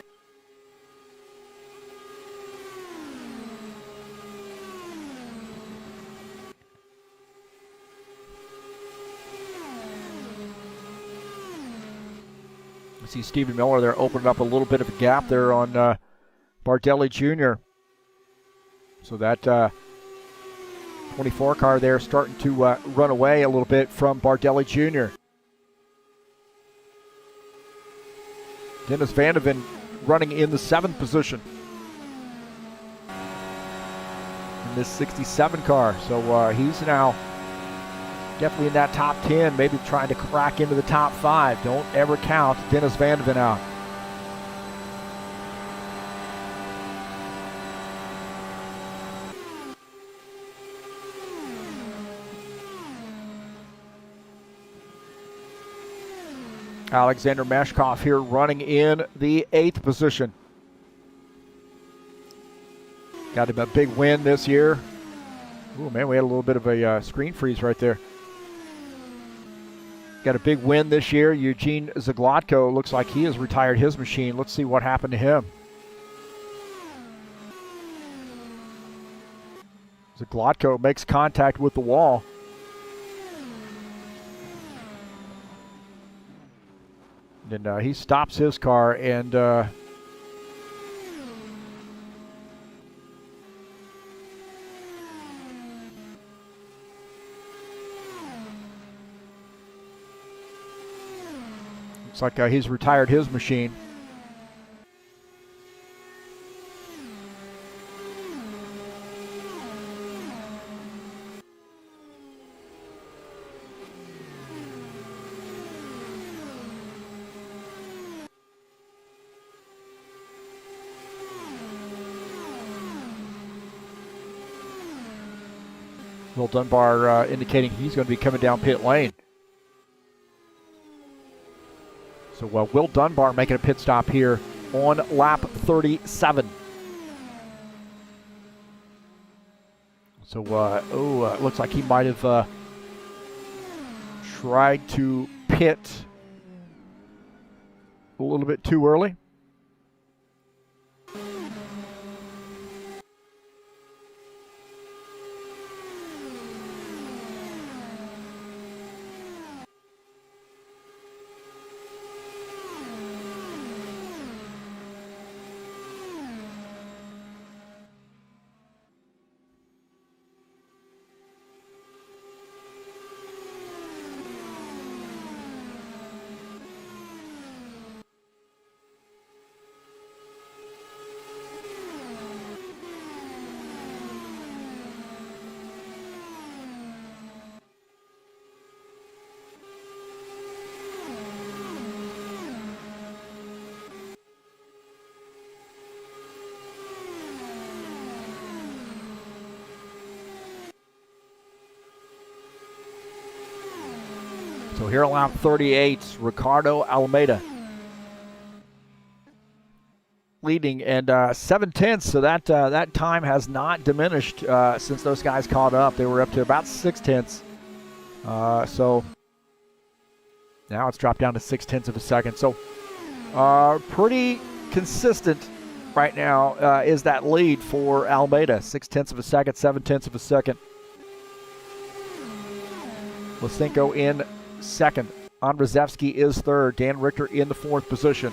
You see Stephen Miller there opening up a little bit of a gap there on Bardelli Jr. So that 24 car there starting to run away a little bit from Bardelli Jr. Dennis Vandeven running in the 7th position in this 67 car. So he's now definitely in that top 10, maybe trying to crack into the top 5. Don't ever count Dennis Vandeven out. Alexander Mashkoff here running in the 8th position. Got him a big win this year. Oh man, we had a little bit of a screen freeze right there. Got a big win this year. Eugene Zaglotko looks like he has retired his machine. Let's see what happened to him. Zaglotko makes contact with the wall. And he stops his car and looks like he's retired his machine. Will Dunbar indicating he's going to be coming down pit lane. So Will Dunbar making a pit stop here on lap 37. So, it looks like he might have tried to pit a little bit too early. So here on lap 38, Ricardo Almeida leading, and 7/10. So that time has not diminished since those guys caught up. They were up to about 6/10. So Now it's dropped down to 0.6 of a second. So pretty consistent right now is that lead for Almeida. 0.6 of a second, 0.7 of a second. Lucenko in second. Andrzejewski is third. Dan Richter in the fourth position.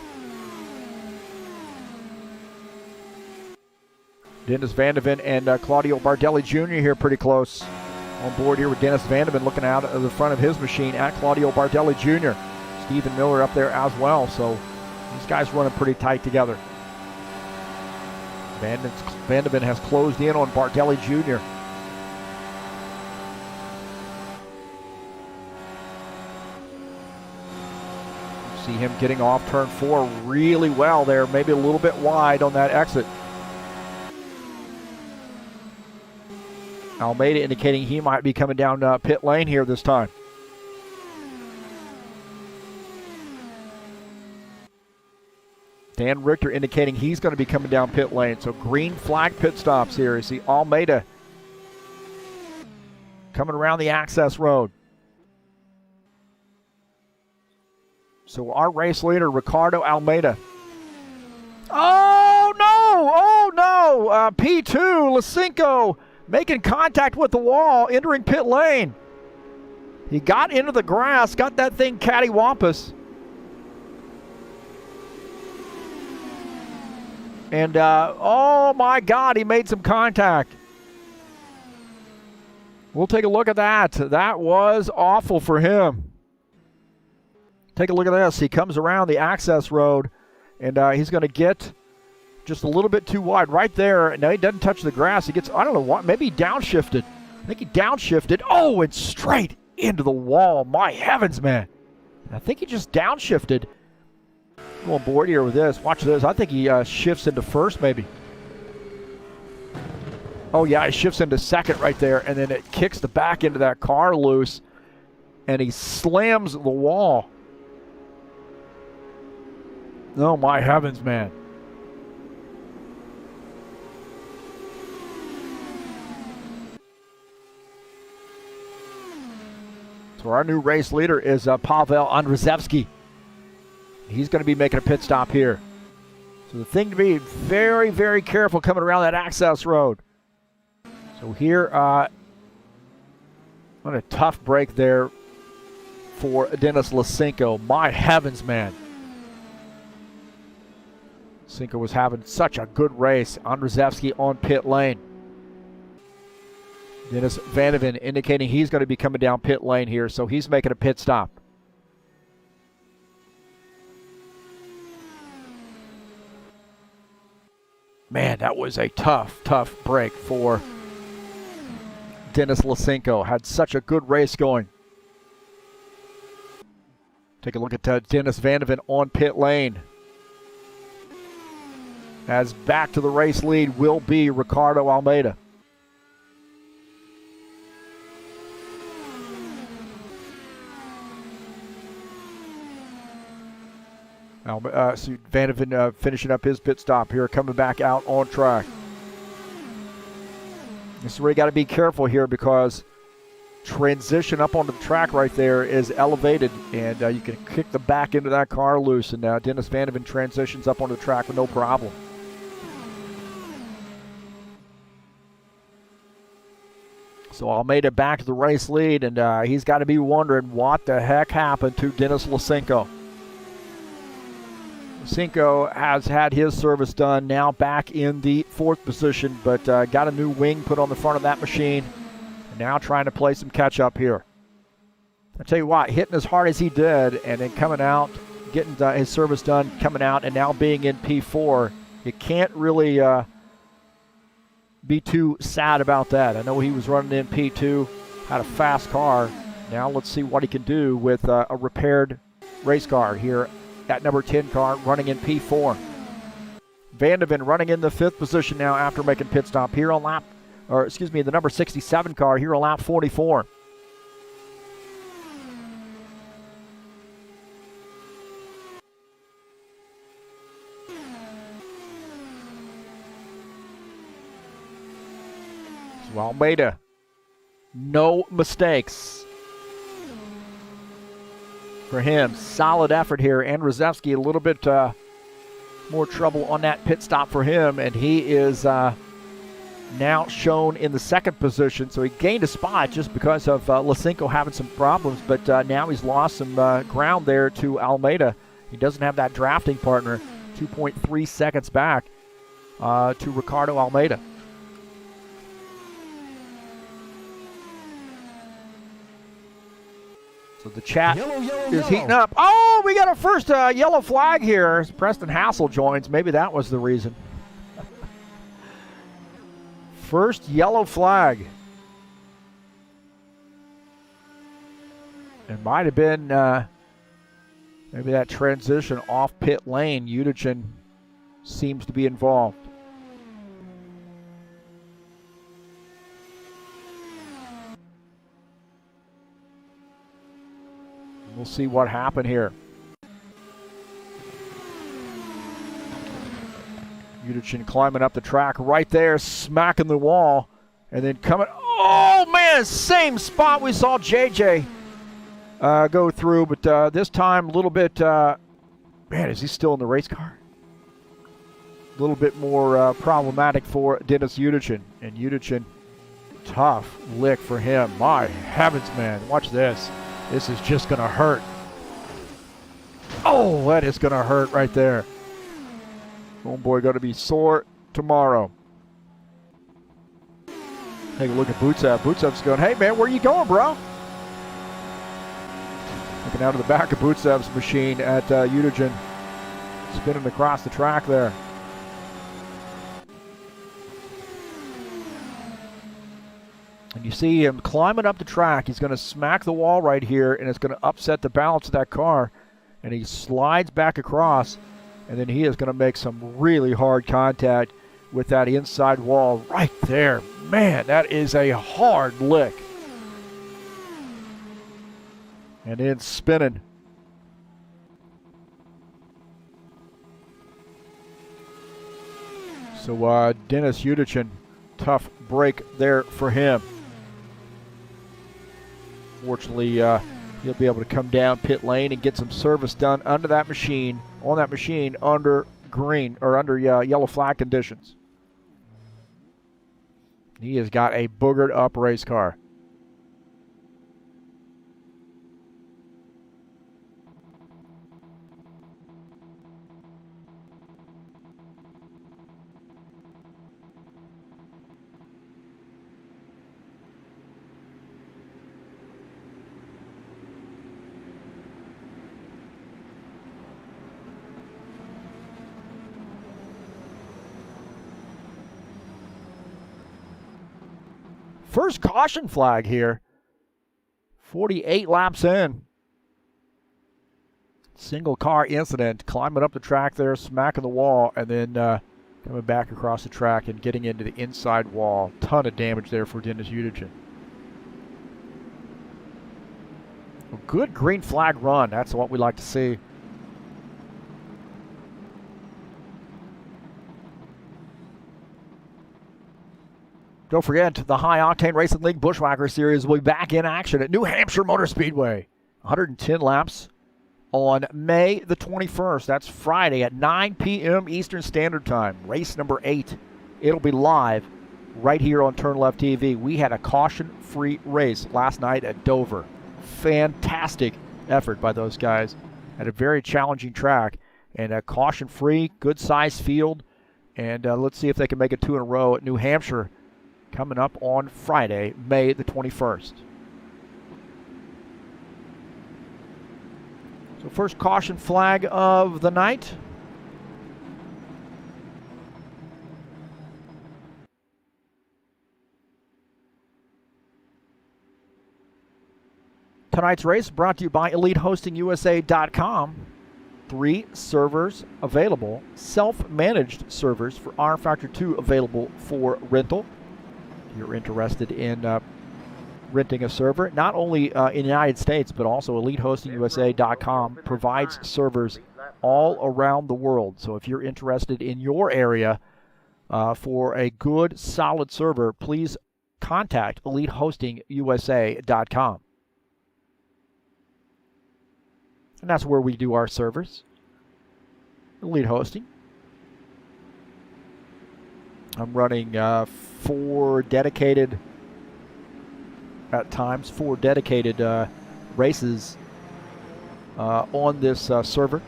Dennis Van de Ven and Claudio Bardelli Jr. here pretty close. On board here with Dennis Van de Ven looking out of the front of his machine at Claudio Bardelli Jr. Stephen Miller up there as well. So these guys running pretty tight together. Van de Ven has closed in on Bardelli Jr. See him getting off turn 4 really well there, maybe a little bit wide on that exit. Almeida indicating he might be coming down pit lane here this time. Dan Richter indicating he's going to be coming down pit lane. So green flag pit stops here. You see Almeida coming around the access road. So our race leader, Ricardo Almeida. Oh, no! Oh, no! P2, Lucenko making contact with the wall, entering pit lane. He got into the grass, got that thing cattywampus. And, oh, my God, he made some contact. We'll take a look at that. That was awful for him. Take a look at this. He comes around the access road, and he's going to get just a little bit too wide right there. Now he doesn't touch the grass. He gets, I don't know what, maybe he downshifted. I think he downshifted. Oh, and straight into the wall. My heavens, man. I think he just downshifted. Go on board here with this. Watch this. I think he shifts into first, maybe. Oh, yeah, he shifts into second right there, and then it kicks the back end of that car loose, and he slams the wall. Oh, my heavens, man. So our new race leader is Pavel Andrzejewski. He's going to be making a pit stop here. So the thing to be very, very careful coming around that access road. So here, what a tough break there for Dennis Lucenko. My heavens, man. Lucenko was having such a good race. Andrzejewski on pit lane. Dennis Van de Ven indicating he's going to be coming down pit lane here, so he's making a pit stop. Man, that was a tough, tough break for Dennis Lucenko. Had such a good race going. Take a look at Dennis Van de Ven on pit lane. As back to the race lead will be Ricardo Almeida. So Van de Ven finishing up his pit stop here, coming back out on track. This is where you got to be careful here because transition up onto the track right there is elevated, and you can kick the back end of that car loose, and Dennis Van de Ven transitions up onto the track with no problem. So Almeida back to the race lead, and he's got to be wondering what the heck happened to Dennis Lucenko. Lucenko has had his service done, now back in the fourth position, but got a new wing put on the front of that machine, and now trying to play some catch-up here. I tell you what, hitting as hard as he did, and then coming out, getting his service done, coming out, and now being in P4, you can't really be too sad about that. I know he was running in P2, had a fast car. Now let's see what he can do with a repaired race car here. That number 10 car running in P4. Van de Ven running in the fifth position now after making pit stop here on the number 67 car here on lap 44. So Almeida, no mistakes. for him. Solid effort here. And Ruzewski, a little bit more trouble on that pit stop for him, and he is now shown in the second position. So he gained a spot just because of Lucenko having some problems, but now he's lost some ground there to Almeida. He doesn't have that drafting partner. 2.3 seconds back to Ricardo Almeida. So the chat is heating up. Oh, we got a first yellow flag here as Preston Hassel joins. Maybe that was the reason. First yellow flag. It might have been maybe that transition off pit lane. Eugene seems to be involved. We'll see what happened here. Eugene climbing up the track right there, smacking the wall, and then coming. Oh, man, same spot we saw JJ go through, but this time a little bit, man, is he still in the race car? A little bit more problematic for Dennis Eugene. And Eugene, tough lick for him. My heavens, man, watch this. This is just going to hurt. Oh, that is going to hurt right there. Homeboy going to be sore tomorrow. Take a look at Butsev. Butsev's going, hey, man, where you going, bro? Looking out of the back of Butsev's machine at Eugene. Spinning across the track there. And you see him climbing up the track. He's going to smack the wall right here, and it's going to upset the balance of that car. And he slides back across, and then he is going to make some really hard contact with that inside wall right there. Man, that is a hard lick. And then spinning. So Dennis Eugene, tough break there for him. Fortunately, he'll be able to come down pit lane and get some service done under that machine, on that machine, under green or under yellow flag conditions. He has got a boogered up race car. First caution flag here. 48 laps in. Single car incident. Climbing up the track there, smacking the wall, and then coming back across the track and getting into the inside wall. Ton of damage there for Dennis Eugene. A good green flag run. That's what we like to see. Don't forget, the High Octane Racing League Bushwhacker Series will be back in action at New Hampshire Motor Speedway. 110 laps on May the 21st. That's Friday at 9 p.m. Eastern Standard Time. Race number 8. It'll be live right here on TurnLeftTV. We had a caution-free race last night at Dover. Fantastic effort by those guys at a very challenging track. And a caution-free, good-sized field. And let's see if they can make it 2 in a row at New Hampshire, coming up on Friday, May the 21st. So first caution flag of the night. Tonight's race brought to you by EliteHostingUSA.com. 3 servers available, self-managed servers for rFactor 2 available for rental. You're interested in renting a server, not only in the United States, but also EliteHostingUSA.com provides servers all around the world. So if you're interested in your area for a good, solid server, please contact EliteHostingUSA.com. And that's where we do our servers. Lead hosting. I'm running 4 dedicated, at times, 4 dedicated races on this server.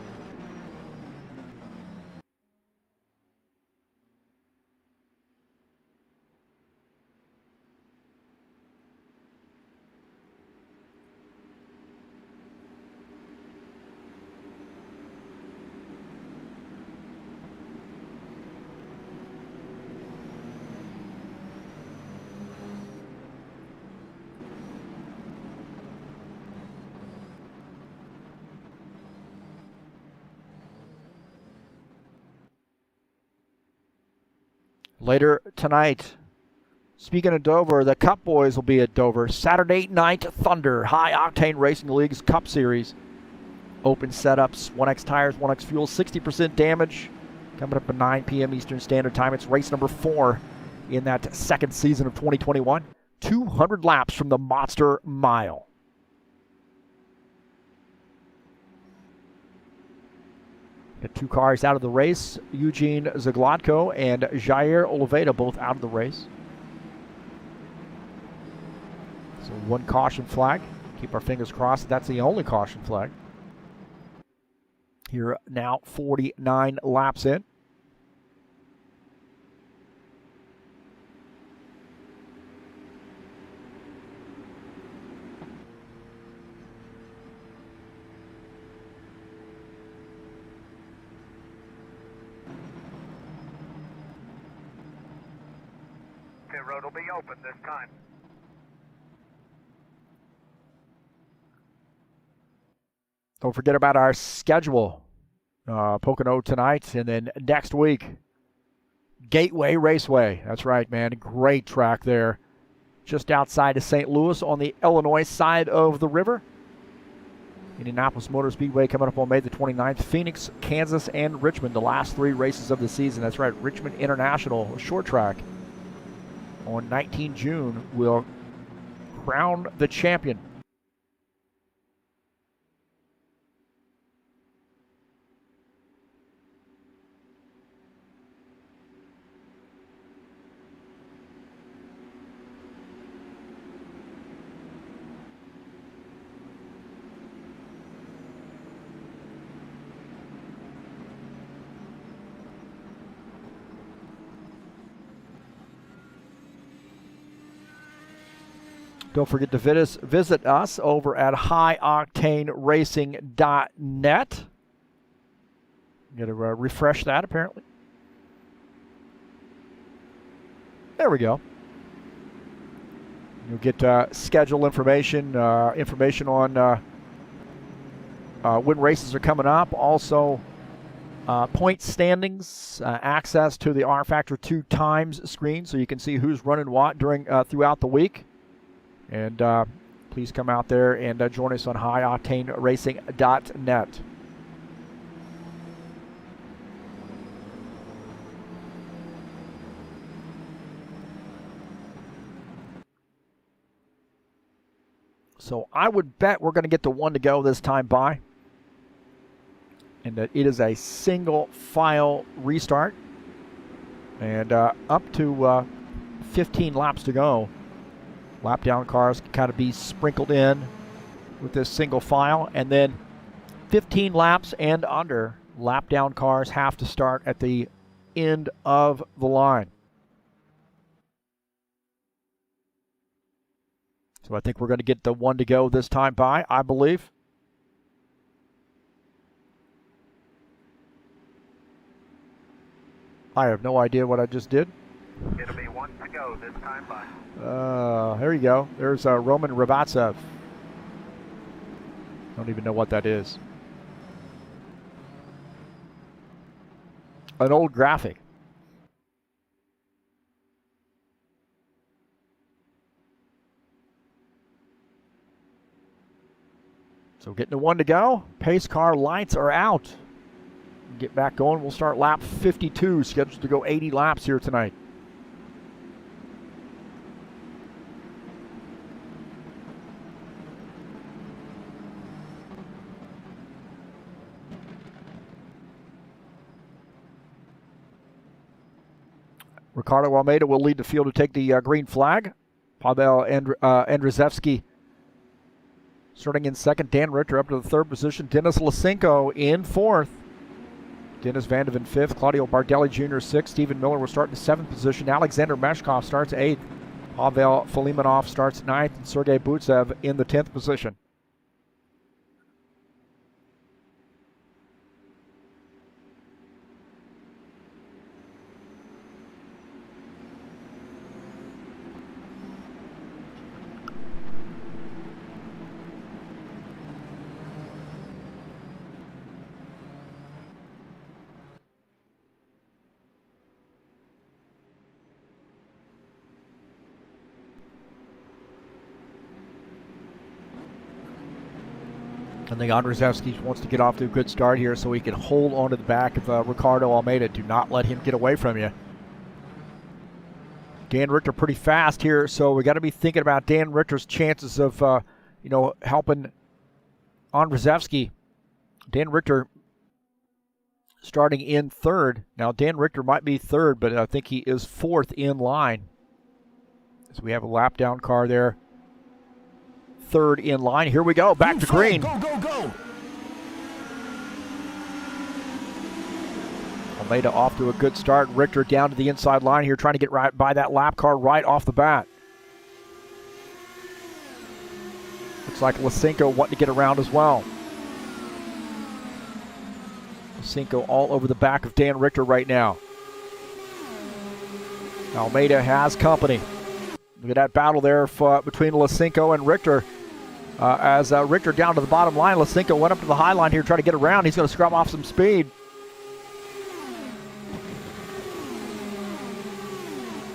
Later tonight, speaking of Dover, the Cup boys will be at Dover. Saturday Night Thunder, High Octane Racing League's Cup Series. Open setups, 1X tires, 1X fuel, 60% damage. Coming up at 9 p.m. Eastern Standard Time. It's race number 4 in that second season of 2021. 200 laps from the Monster Mile. Got 2 cars out of the race. Eugene Zaglotko and Jair Oliveira both out of the race. So 1 caution flag. Keep our fingers crossed that's the only caution flag. Here now 49 laps in. Pit road will be open this time. Don't forget about our schedule. Pocono tonight, and then next week, Gateway Raceway. That's right, man. Great track there. Just outside of St. Louis on the Illinois side of the river. Indianapolis Motor Speedway coming up on May the 29th. Phoenix, Kansas, and Richmond, the last 3 races of the season. That's right, Richmond International short track on 19 June will crown the champion. Don't forget to visit us over at highoctaneracing.net. You got to refresh that, apparently. There we go. You'll get schedule information, information on when races are coming up. Also, point standings, access to the rFactor 2 times screen, so you can see who's running what during throughout the week. And please come out there and join us on highoctaneracing.net. So I would bet we're going to get the 1 to go this time by. And that it is a single file restart. And up to 15 laps to go. Lap down cars can kind of be sprinkled in with this single file. And then 15 laps and under, lap down cars have to start at the end of the line. So I think we're going to get the 1 to go this time by, I believe. I have no idea what I just did. It'll be 1 to go this time by. There you go. There's Roman Rabatsev. Don't even know what that is. An old graphic. So getting the 1 to go. Pace car lights are out. Get back going. We'll start lap 52, scheduled to go 80 laps here tonight. Ricardo Almeida will lead the field to take the green flag. Pavel Andrzejewski starting in second. Dan Richter up to the third position. Dennis Lucenko in fourth. Dennis Vandeven fifth. Claudio Bardelli Jr. sixth. Stephen Miller will start in seventh position. Alexander Mashkoff starts eighth. Pavel Filimonov starts ninth. And Sergei Butsev in the 10th position. I think Andrzejewski wants to get off to a good start here so he can hold on to the back of Ricardo Almeida. Do not let him get away from you. Dan Richter pretty fast here, so we got to be thinking about Dan Richter's chances of, helping Andrzejewski. Dan Richter starting in third. Now, Dan Richter might be third, but I think he is fourth in line. So we have a lap down car there. Third in line. Here we go. Back to green. Go, go, go. Almeida off to a good start. Richter down to the inside line here, trying to get right by that lap car right off the bat. Looks like Lucenko wanting to get around as well. Lucenko all over the back of Dan Richter right now. Almeida has company. Look at that battle there between Lucenko and Richter. As Richter down to the bottom line, Lucenko went up to the high line here, trying to get around. He's going to scrub off some speed.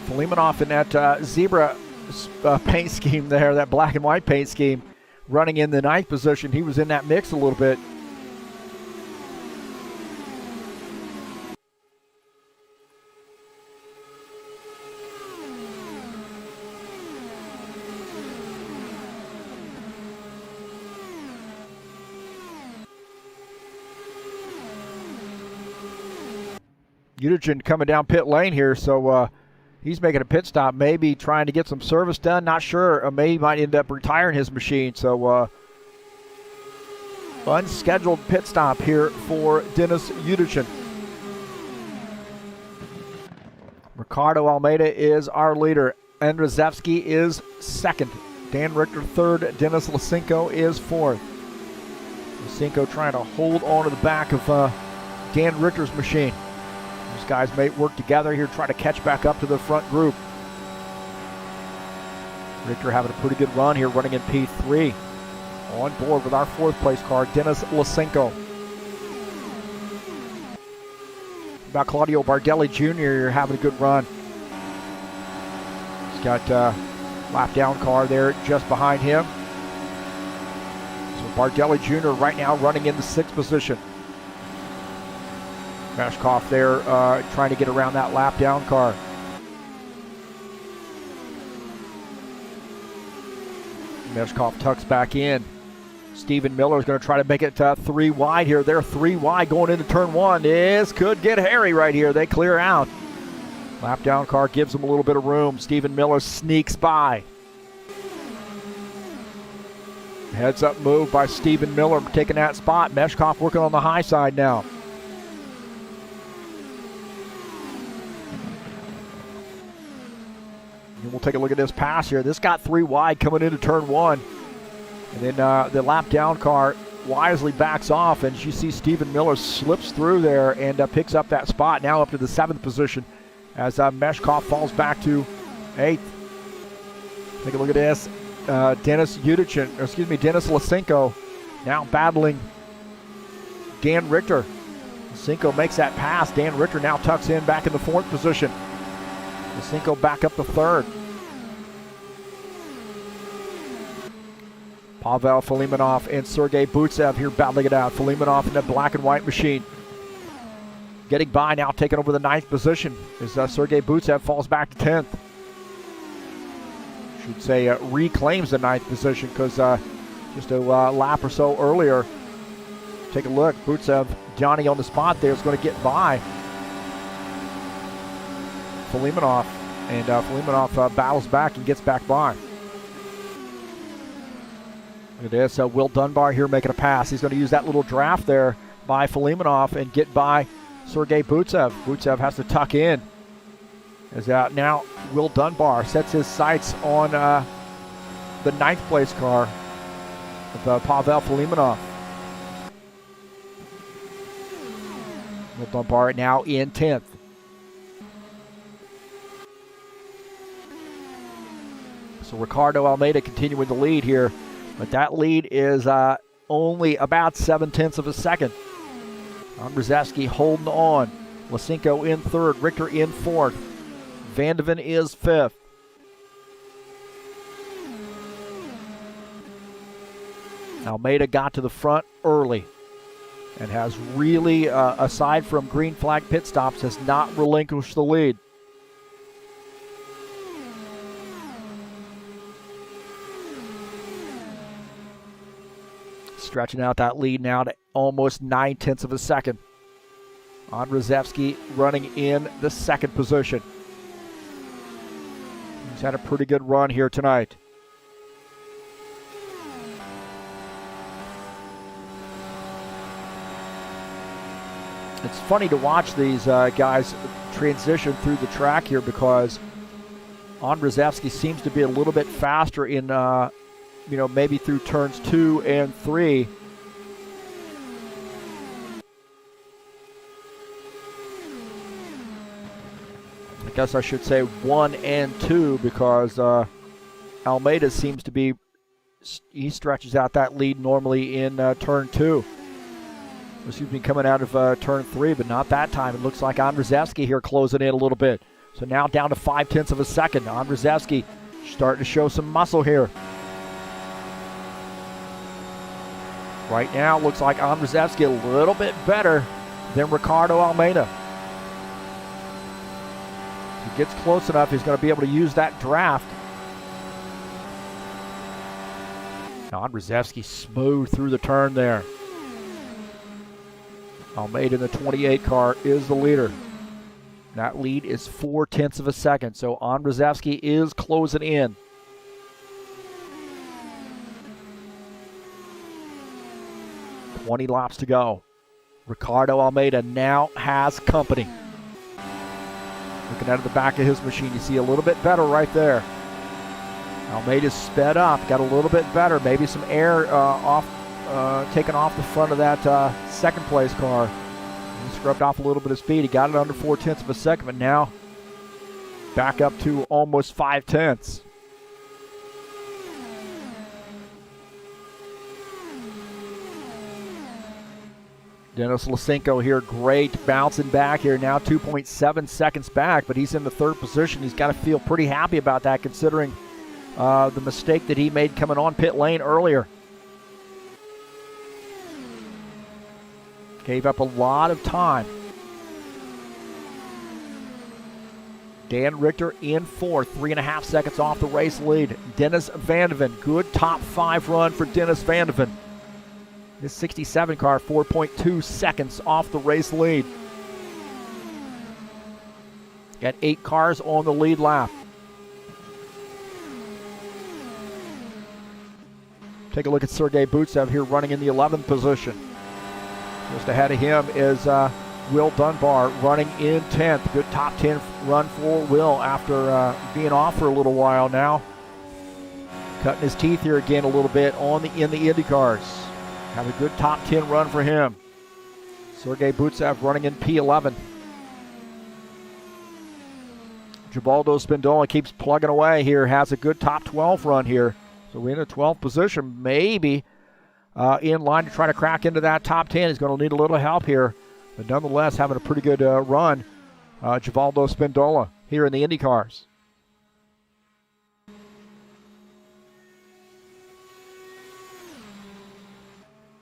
Filimonov in that zebra paint scheme there, that black and white paint scheme, running in the 9th position. He was in that mix a little bit. Eugene coming down pit lane here, so he's making a pit stop, maybe trying to get some service done. Not sure. Maybe might end up retiring his machine. So unscheduled pit stop here for Dennis Eugene. Ricardo Almeida is our leader. Andrzejewski is second. Dan Richter third. Dennis Lucenko is fourth. Lucenko trying to hold on to the back of Dan Richter's machine. These guys may work together here, try to catch back up to the front group. Richter having a pretty good run here, running in P3. On board with our 4th place car, Dennis Lucenko. About Claudio Bardelli Jr. having a good run. He's got a lap down car there just behind him. So Bardelli Jr. right now running in the 6th position. Mashkoff there trying to get around that lap down car. Mashkoff tucks back in. Stephen Miller is going to try to make it 3 wide here. They're 3 wide going into turn 1. This could get hairy right here. They clear out. Lap down car gives them a little bit of room. Stephen Miller sneaks by. Heads up move by Stephen Miller taking that spot. Mashkoff working on the high side now. And we'll take a look at this pass here. This got 3 wide coming into turn 1. And then the lap down car wisely backs off, and you see Stephen Miller slips through there and picks up that spot, now up to the 7th position as Mashkoff falls back to 8th. Take a look at this. Dennis Lucenko now battling Dan Richter. Lucenko makes that pass. Dan Richter now tucks in back in the 4th position. Lucenko back up to 3rd. Pavel Filimonov and Sergei Butsev here battling it out. Filimonov in the black and white machine. Getting by now, taking over the 9th position as Sergei Butsev falls back to 10th. Should say reclaims the 9th position because just a lap or so earlier. Take a look. Butsev, Johnny on the spot there, is going to get by Filimonov, and Filimonov battles back and gets back by. Look at this, Will Dunbar here making a pass. He's going to use that little draft there by Filimonov and get by Sergei Butsev. Butsev has to tuck in. As now Will Dunbar sets his sights on the 9th place car of Pavel Filimonov. Will Dunbar now in 10th. So Ricardo Almeida continuing the lead here, but that lead is only about 0.7 of a second. Andrzejewski holding on. Lucenko in 3rd, Richter in 4th. Vandeven is 5th. Almeida got to the front early and has really, aside from green flag pit stops, has not relinquished the lead. Stretching out that lead now to almost 0.9 of a second. Andrzejewski running in the 2nd position. He's had a pretty good run here tonight. It's funny to watch these guys transition through the track here because Andrzejewski seems to be a little bit faster in, maybe through turns 2 and 3. I guess I should say 1 and 2 because Almeida seems to be, he stretches out that lead normally in turn 2. He's been coming out of turn 3, but not that time. It looks like Andrzejewski here closing in a little bit. So now down to 0.5 of a second. Andrzejewski starting to show some muscle here. Right now, looks like Andrzejewski a little bit better than Ricardo Almeida. If he gets close enough, he's going to be able to use that draft. Now Andrzejewski smooth through the turn there. Almeida in the 28 car is the leader. That lead is 0.4 of a second, so Andrzejewski is closing in. Twenty laps to go. Ricardo Almeida now has company. Looking out of the back of his machine, you see a little bit better right there. Almeida's sped up, got a little bit better. Maybe some air taken off the front of that 2nd place car. He scrubbed off a little bit of speed. He got it under 0.4 of a second, but now back up to almost 0.5. Dennis Lucenko here, great bouncing back here, now 2.7 seconds back, but he's in the 3rd position. He's got to feel pretty happy about that considering the mistake that he made coming on pit lane earlier. Gave up a lot of time. Dan Richter in 4th, 3.5 seconds off the race lead. Dennis Vandeven, good top 5 run for Dennis Vandeven. This 67 car, 4.2 seconds off the race lead. Got 8 cars on the lead lap. Take a look at Sergei Butsev here running in the 11th position. Just ahead of him is Will Dunbar running in 10th. Good top 10 run for Will after being off for a little while now. Cutting his teeth here again a little bit in the IndyCars. Have a good top 10 run for him. Sergei Butsev running in P11. Gibaldo Spindola keeps plugging away here. Has a good top 12 run here. So we're in a 12th position. Maybe in line to try to crack into that top 10. He's going to need a little help here. But nonetheless, having a pretty good run. Gibaldo Spindola here in the IndyCars.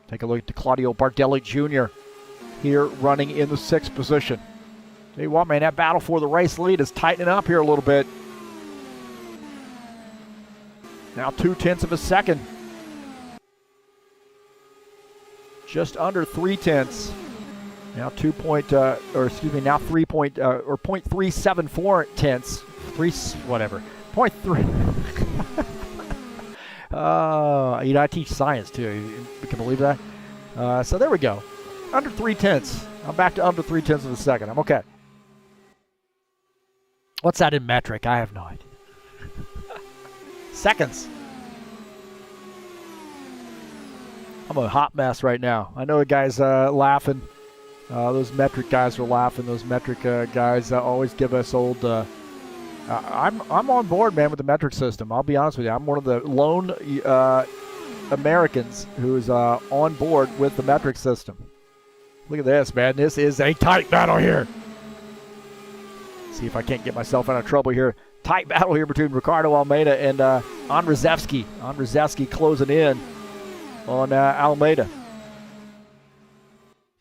Take a look at Claudio Bardelli Jr. here running in the 6th position. Tell you what, man, that battle for the race lead is tightening up here a little bit. Now 0.2 of a second. Just under 0.3. Now 0.374 tenths. Whatever. 0.3. I teach science too. You can believe that? So there we go. Under 3 tenths. I'm back to under 3 tenths of a second. I'm okay. What's that in metric? I have no idea. Seconds. I'm a hot mess right now. I know the guys laughing. Those metric guys are laughing. Those metric guys always give us old. I'm on board, man, with the metric system. I'll be honest with you. I'm one of the lone Americans who's on board with the metric system. Look at this, man. This is a tight battle here. See if I can't get myself out of trouble here. Tight battle here between Ricardo Almeida and Andrzejewski. Andrzejewski closing in on Almeida.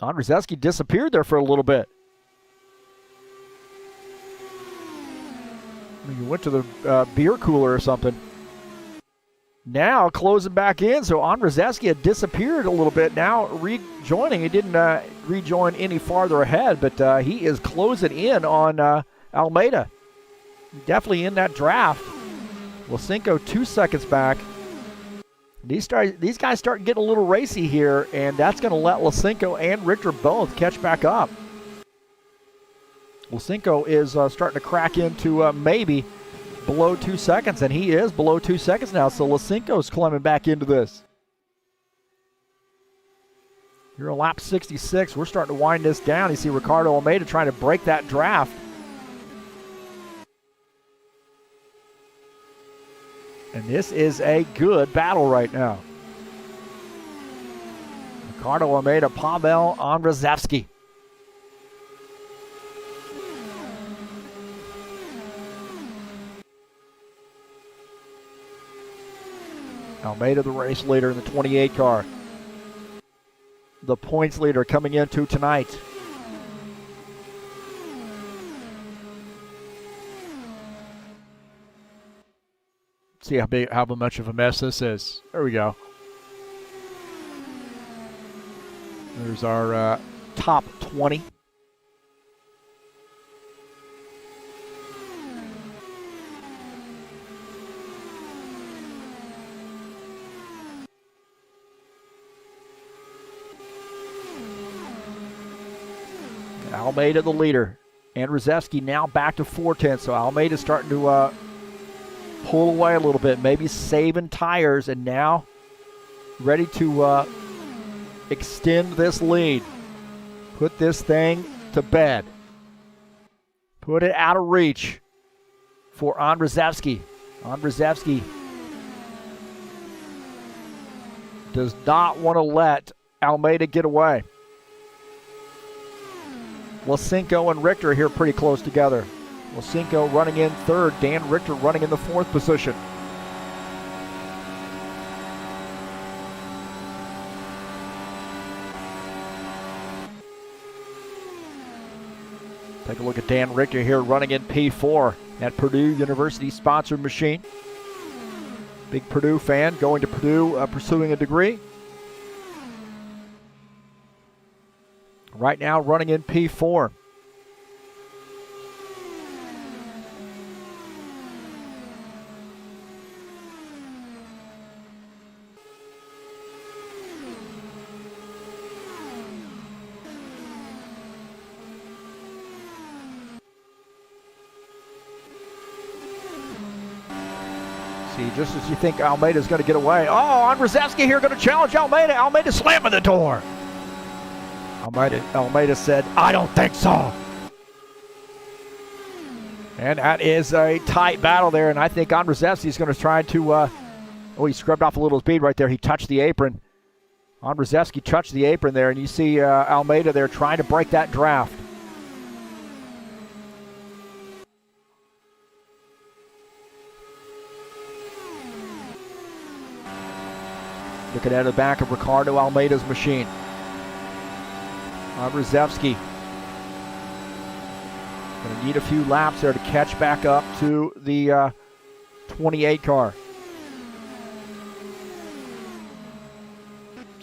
Andrzejewski disappeared there for a little bit. He went to the beer cooler or something. Now closing back in, so Andrzejewski had disappeared a little bit. Now rejoining. He didn't rejoin any farther ahead, but he is closing in on Almeida. Definitely in that draft. Lucenko 2 seconds back. These guys start getting a little racy here, and that's going to let Lucenko and Richter both catch back up. Lucenko is starting to crack into maybe below 2 seconds, and he is below 2 seconds now, so Lucenko's climbing back into this. You're on lap 66. We're starting to wind this down. You see Ricardo Almeida trying to break that draft. And this is a good battle right now. Ricardo Almeida, Pavel Andrzejewski. Almeida, the race leader in the 28 car. The points leader coming into tonight. See how much of a mess this is. There we go. There's our top 20. Almeida the leader. Andrzejewski now back to 4/10, so Almeida's starting to pull away a little bit, maybe saving tires, and now ready to extend this lead. Put this thing to bed. Put it out of reach for Andrzejewski. Andrzejewski does not want to let Almeida get away. Lucenko and Richter here pretty close together. Lucenko running in third, Dan Richter running in the fourth position. Take a look at Dan Richter here running in P4 at Purdue University sponsored machine. Big Purdue fan, going to Purdue pursuing a degree. Right now running in P4. See, just as you think Almeida's going to get away. Oh, Andrzejewski here going to challenge Almeida. Almeida slamming the door. Almeida said, I don't think so. And that is a tight battle there, and I think Andrzejewski is going to try to, he scrubbed off a little speed right there. He touched the apron. Andrzejewski touched the apron there, and you see Almeida there trying to break that draft. Looking at the back of Ricardo Almeida's machine. Andrzejewski going to need a few laps there to catch back up to the 28 car.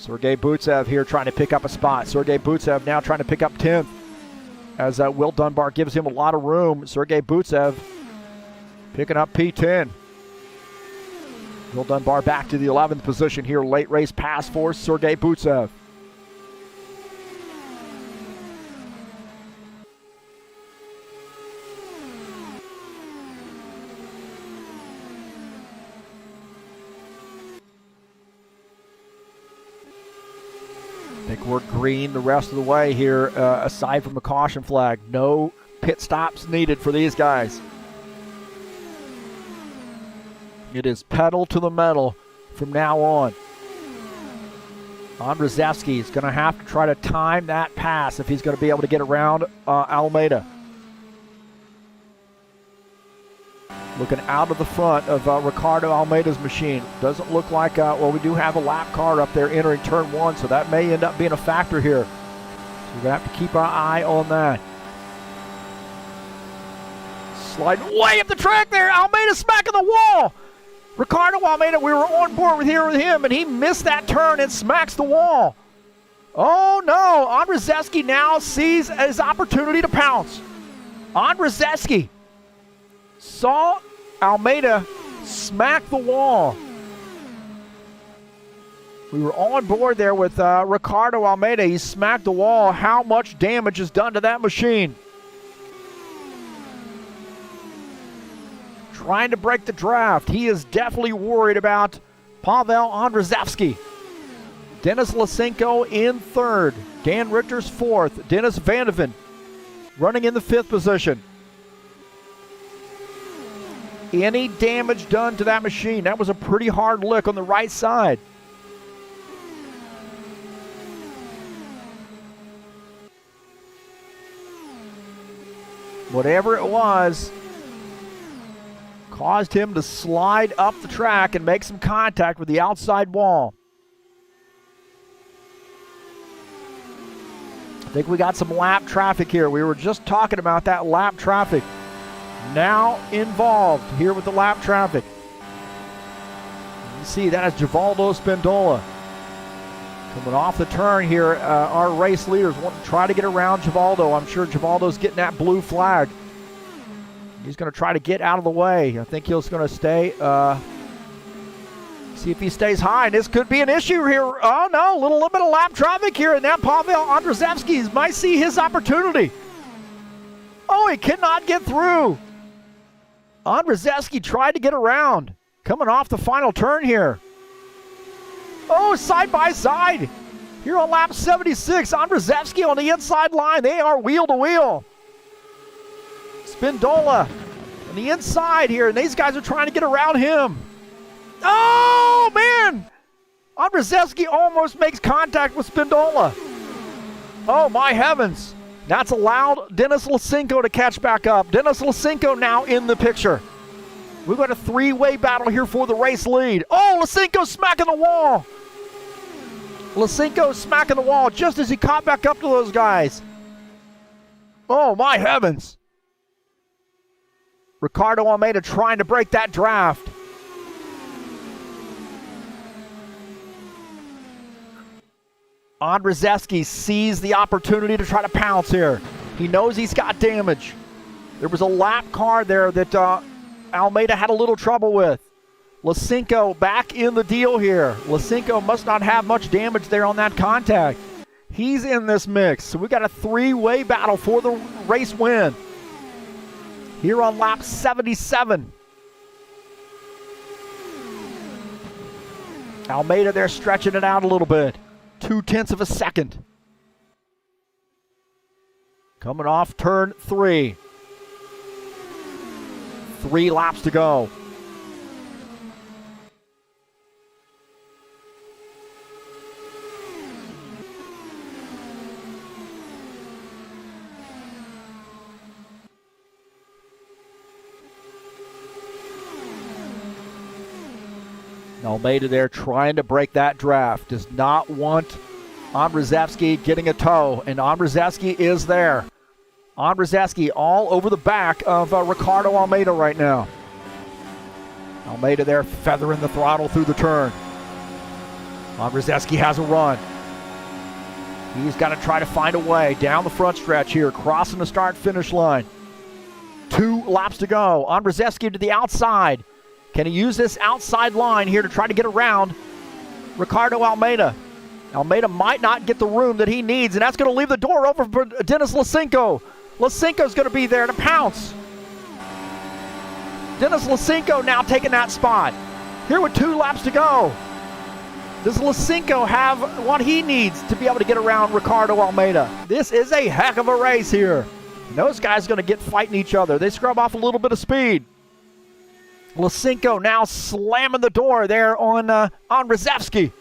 Sergei Butsev here trying to pick up a spot. Sergei Butsev now trying to pick up 10th as Will Dunbar gives him a lot of room. Sergei Butsev picking up P10. Will Dunbar back to the 11th position here. Late race pass for Sergei Butsev. I think we're green the rest of the way here, aside from the caution flag. No pit stops needed for these guys. It is pedal to the metal from now on. Andrzejewski is going to have to try to time that pass if he's going to be able to get around Almeida. Looking out of the front of Ricardo Almeida's machine. Doesn't look like, well, we do have a lap car up there entering turn 1, so that may end up being a factor here. So we're going to have to keep our eye on that. Sliding way up the track there. Almeida smacking the wall. Ricardo Almeida, we were on board with him, and he missed that turn and smacks the wall. Oh, no. Andrzejewski now sees his opportunity to pounce. Andrzejewski saw Almeida smack the wall. We were on board there with Ricardo Almeida. He smacked the wall. How much damage is done to that machine? Trying to break the draft. He is definitely worried about Pavel Andrzejewski. Dennis Lucenko in 3rd. Dan Richter's 4th. Dennis Vandeven running in the 5th position. Any damage done to that machine? That was a pretty hard lick on the right side. Whatever it was, caused him to slide up the track and make some contact with the outside wall. I think we got some lap traffic here. We were just talking about that lap traffic. Now involved here with the lap traffic. You see that is Givaldo Spindola. Coming off the turn here, our race leaders want to try to get around Givaldo. I'm sure Givaldo's getting that blue flag. He's going to try to get out of the way. I think he's going to stay. See if he stays high. And this could be an issue here. Oh, no. A little bit of lap traffic here. And now Pavel Andrzejewski might see his opportunity. Oh, he cannot get through. Andrzejewski tried to get around. Coming off the final turn here. Oh, side by side. Here on lap 76. Andrzejewski on the inside line. They are wheel to wheel. Spindola on the inside here, and these guys are trying to get around him. Oh, man! Andrzejewski almost makes contact with Spindola. Oh, my heavens. That's allowed Dennis Lucenko to catch back up. Dennis Lucenko now in the picture. We've got a 3-way battle here for the race lead. Oh, Lucenko smacking the wall. Lucenko smacking the wall just as he caught back up to those guys. Oh, my heavens. Ricardo Almeida trying to break that draft. Andrzejewski sees the opportunity to try to pounce here. He knows he's got damage. There was a lap car there that Almeida had a little trouble with. Lucenko back in the deal here. Lucenko must not have much damage there on that contact. He's in this mix. So we got a 3-way battle for the race win. Here on lap 77. Almeida there stretching it out a little bit. 0.2 of a second. Coming off turn 3. 3 laps to go. Almeida there trying to break that draft. Does not want Andrzejewski getting a tow, and Andrzejewski is there. Andrzejewski all over the back of Ricardo Almeida right now. Almeida there feathering the throttle through the turn. Andrzejewski has a run. He's got to try to find a way down the front stretch here, crossing the start-finish line. 2 laps to go. Andrzejewski to the outside. Can he use this outside line here to try to get around Ricardo Almeida? Almeida might not get the room that he needs, and that's going to leave the door open for Denis Lucenko. Lucenko's going to be there to pounce. Denis Lucenko now taking that spot. Here with 2 laps to go. Does Lucenko have what he needs to be able to get around Ricardo Almeida? This is a heck of a race here. And those guys are going to get fighting each other. They scrub off a little bit of speed. Lucenko now slamming the door there on Andrzejewski.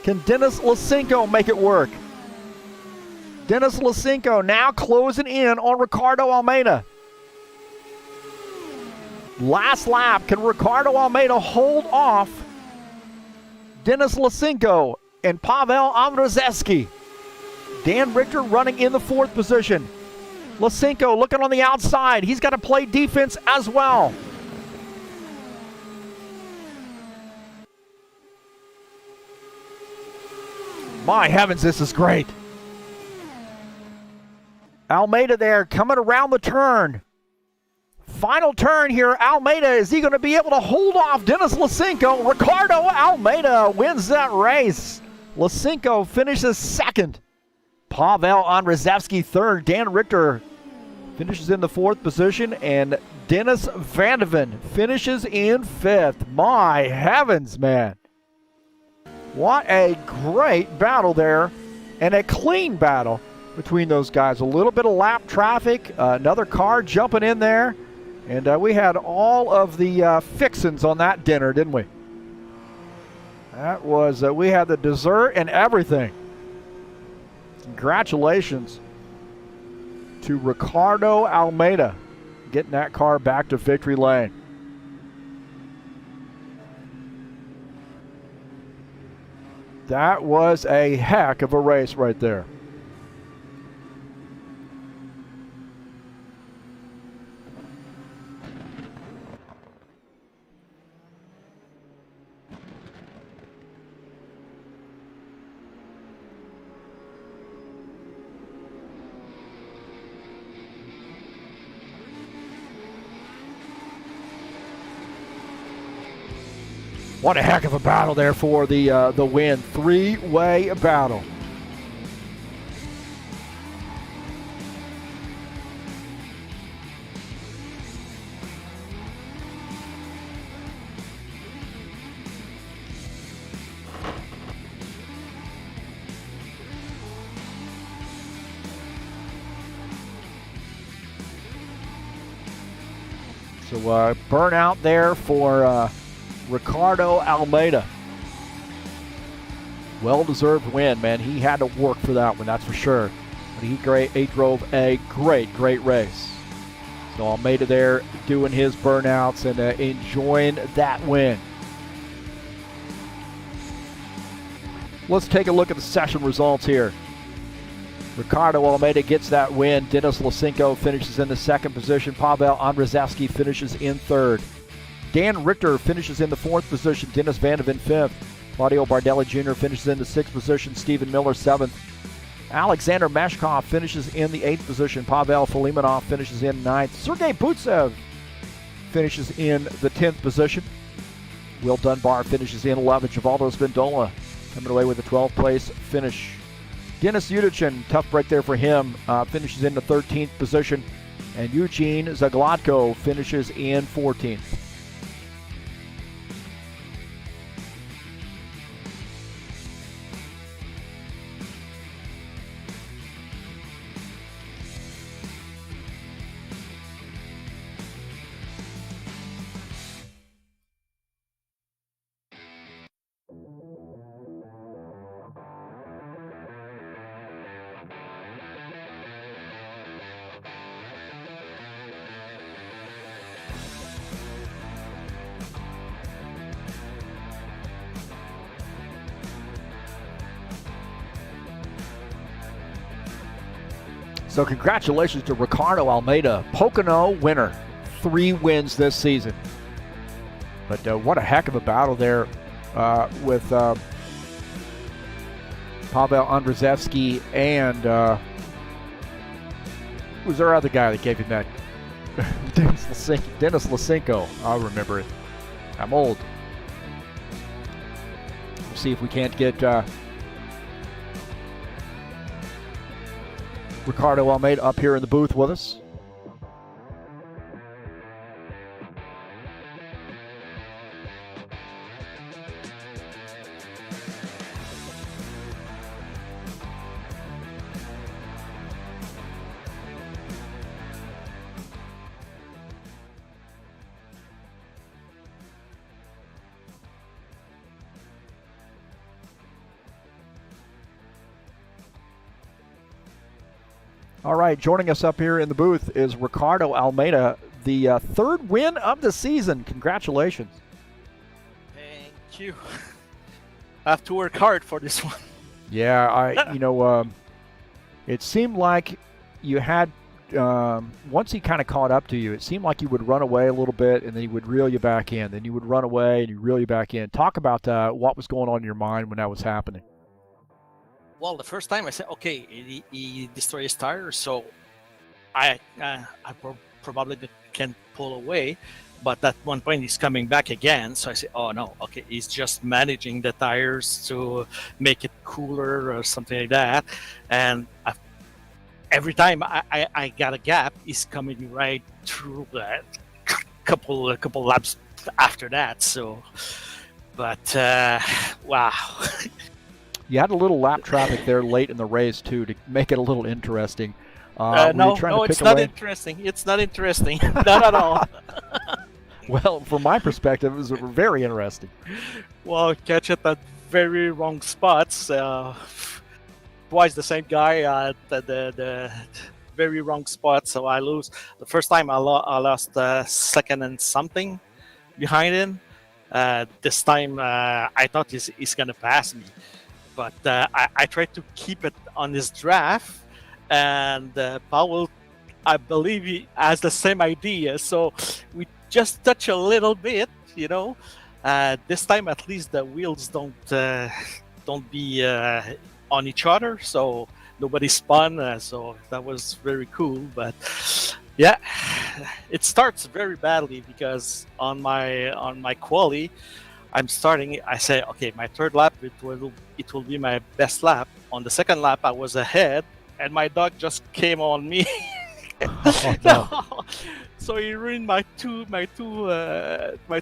Can Denis Lucenko make it work? Denis Lucenko now closing in on Ricardo Almeida. Last lap, can Ricardo Almeida hold off Denis Lucenko and Pavel Andrzejewski? Dan Richter running in the 4th position. Lucenko looking on the outside. He's got to play defense as well. My heavens, this is great. Almeida there coming around the turn. Final turn here. Almeida, is he going to be able to hold off Denis Lucenko? Ricardo Almeida wins that race. Lucenko finishes 2nd. Pavel Andrzejewski 3rd. Dan Richter finishes in the 4th position. And Dennis Van de Ven finishes in 5th. My heavens, man. What a great battle there. And a clean battle between those guys. A little bit of lap traffic. Another car jumping in there. And we had all of the fixins on that dinner, didn't we? That was, we had the dessert and everything. Congratulations to Ricardo Almeida getting that car back to victory lane. That was a heck of a race right there. What a heck of a battle there for the win. 3-way battle. So burnout there for Ricardo Almeida. Well-deserved win, man. He had to work for that one, that's for sure. But he drove a great race. So Almeida there doing his burnouts and enjoying that win. Let's take a look at the session results here. Ricardo Almeida gets that win. Denis Lucenko finishes in the 2nd position. Pavel Andrzejewski finishes in 3rd. Dan Richter finishes in the 4th position. Denis Van de Ven 5th. Claudio Bardelli Jr. finishes in the 6th position. Stephen Miller 7th. Alexander Mashkoff finishes in the 8th position. Pavel Filimonov finishes in 9th. Sergei Butsev finishes in the 10th position. Will Dunbar finishes in 11th. Givaldo Spindola coming away with a 12th place finish. Denis Udichin, tough break there for him, finishes in the 13th position. And Eugene Zaglotko finishes in 14th. So congratulations to Ricardo Almeida, Pocono winner, 3 wins this season. But what a heck of a battle there with Pavel Andrzejewski, and who's their other guy that gave him that? Dennis Lucenko. I'll remember it. I'm old. We'll see if we can't get Ricardo Almeida up here in the booth with us. All right, joining us up here in the booth is Ricardo Almeida, the third win of the season. Congratulations. Thank you. I have to work hard for this one. Yeah, it seemed like you had, once he kind of caught up to you, it seemed like you would run away a little bit and then he would reel you back in. Then you would run away and you reel you back in. Talk about what was going on in your mind when that was happening. Well, the first time I said, okay, he destroyed his tire, so I probably can pull away. But at one point, he's coming back again. So I said, oh, no, okay, he's just managing the tires to make it cooler or something like that. And every time I got a gap, he's coming right through that couple laps after that. So, but, wow. You had a little lap traffic there late in the race, too, to make it a little interesting. No, it's not interesting. It's not interesting. Not at all. Well, from my perspective, it was very interesting. Well, catch it at very wrong spots. Twice the same guy at the very wrong spot, so I lose. The first time I lost second and something behind him. This time I thought he's going to pass me. But I tried to keep it on his draft, and Powell, I believe he has the same idea. So we just touch a little bit, This time, at least, the wheels don't be on each other, so nobody spun. So that was very cool. But yeah, it starts very badly because on my quali, I'm starting. I say, okay, my third lap it will be my best lap. On the second lap, I was ahead, and my dog just came on me. Oh, no. So he ruined my two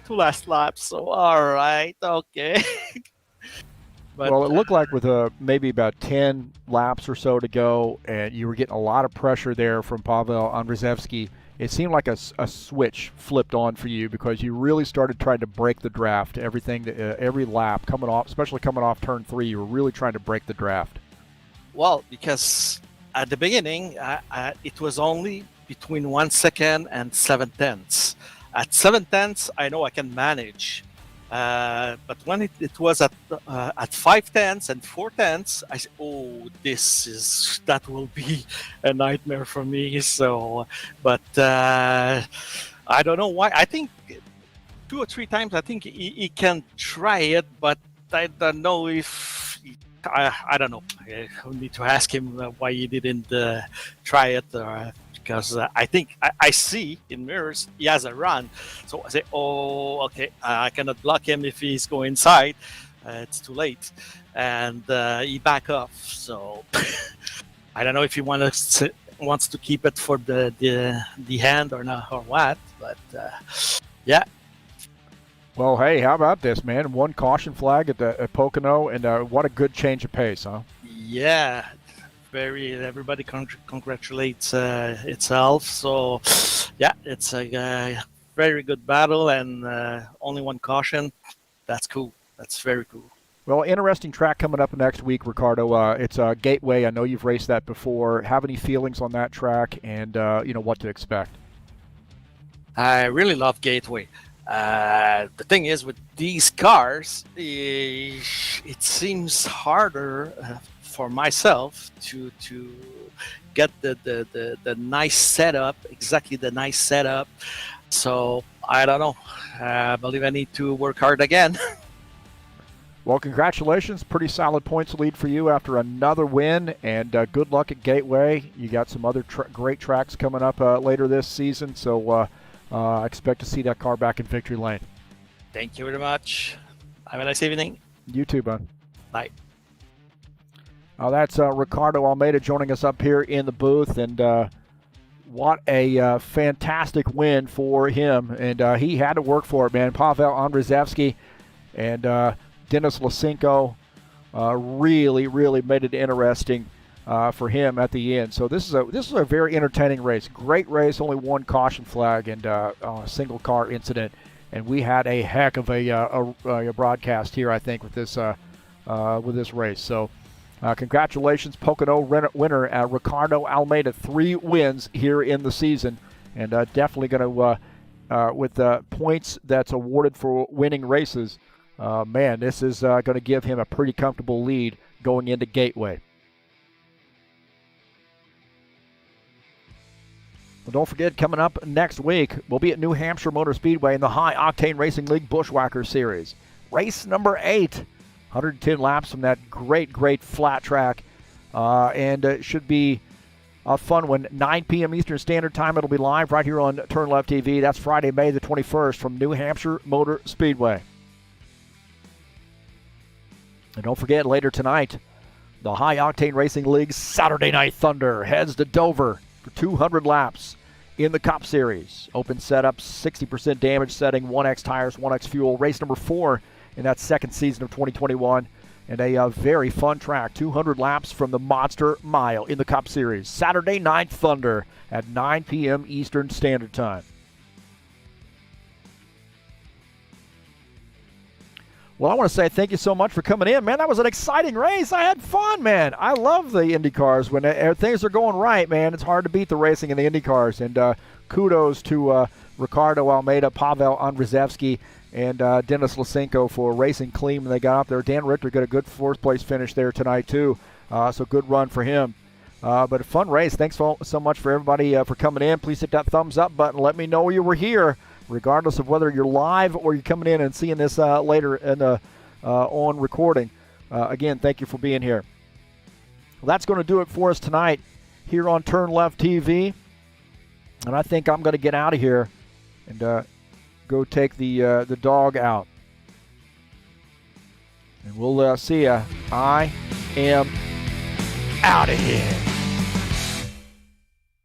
last laps. So all right, okay. But, well, it looked like with maybe about 10 laps or so to go, and you were getting a lot of pressure there from Pavel Andrzejewski. It seemed like a switch flipped on for you because you really started trying to break the draft. Every lap coming off, especially coming off turn 3, you were really trying to break the draft. Well, because at the beginning, it was only between 1 second and 7/10. At 7/10, I know I can manage. But when it was at 5/10 and 4/10, I said, "Oh, that will be a nightmare for me." So, but I don't know why. I think 2 or 3 times. I think he can try it, but I don't know if I don't know. I need to ask him why he didn't try it. Because I think I see in mirrors he has a run, so I say, "Oh, okay, I cannot block him if he's going inside. It's too late," and he back off. So I don't know if he wants to keep it for the hand or not or what, but yeah. Well, hey, how about this, man? 1 caution flag at Pocono, and what a good change of pace, huh? Yeah. Everybody congratulates itself. So yeah, it's a very good battle, and only 1 caution. That's cool. That's very cool. Well, interesting track coming up next week, Ricardo. It's Gateway. I know you've raced that before. Have any feelings on that track, and what to expect? I really love Gateway. The thing is, with these cars, it seems harder for myself to get the nice setup, exactly the nice setup. So I don't know. I believe I need to work hard again. Well, congratulations. Pretty solid points lead for you after another win, and good luck at Gateway. You got some other great tracks coming up later this season, so I expect to see that car back in victory lane. Thank you very much. Have a nice evening. You too, bud. Bye. That's Ricardo Almeida joining us up here in the booth, and what a fantastic win for him. And he had to work for it, man. Pavel Andrzejewski and Denis Lucenko really made it interesting for him at the end. So this is a very entertaining race. Great race, only one caution flag and a single car incident. And we had a heck of a broadcast here, I think, with this race. So congratulations, Pocono winner Ricardo Almeida. 3 wins here in the season, and definitely going to, with the points that's awarded for winning races, man, this is going to give him a pretty comfortable lead going into Gateway. Well, don't forget, coming up next week, we'll be at New Hampshire Motor Speedway in the High Octane Racing League Bushwhacker Series. Race number 8, 110 laps from that great flat track, and it should be a fun one. 9 p.m. Eastern Standard Time. It'll be live right here on TurnLeftTV. That's Friday, May the 21st from New Hampshire Motor Speedway. And don't forget, later tonight, the High Octane Racing League Saturday Night Thunder heads to Dover for 200 laps in the Cup Series. Open setup, 60% damage setting, 1X tires, 1X fuel. Race number 4 in that second season of 2021. And a very fun track, 200 laps from the Monster Mile in the Cup Series. Saturday Night Thunder at 9 p.m. Eastern Standard Time. Well, I want to say thank you so much for coming in, man. That was an exciting race. I had fun, man. I love the Indy cars. When things are going right, man, it's hard to beat the racing in the Indy cars. And kudos to Ricardo Almeida, Pavel Andrzejewski, and Denis Lucenko for racing clean when they got up there. Dan Richter got a good fourth-place finish there tonight, too. So good run for him. But a fun race. Thanks so much for everybody for coming in. Please hit that thumbs up button. Let me know you were here, regardless of whether you're live or you're coming in and seeing this later in on recording. Again, thank you for being here. Well, that's going to do it for us tonight here on TurnLeftTV. And I think I'm going to get out of here and go take the dog out. And we'll see ya. I am out of here.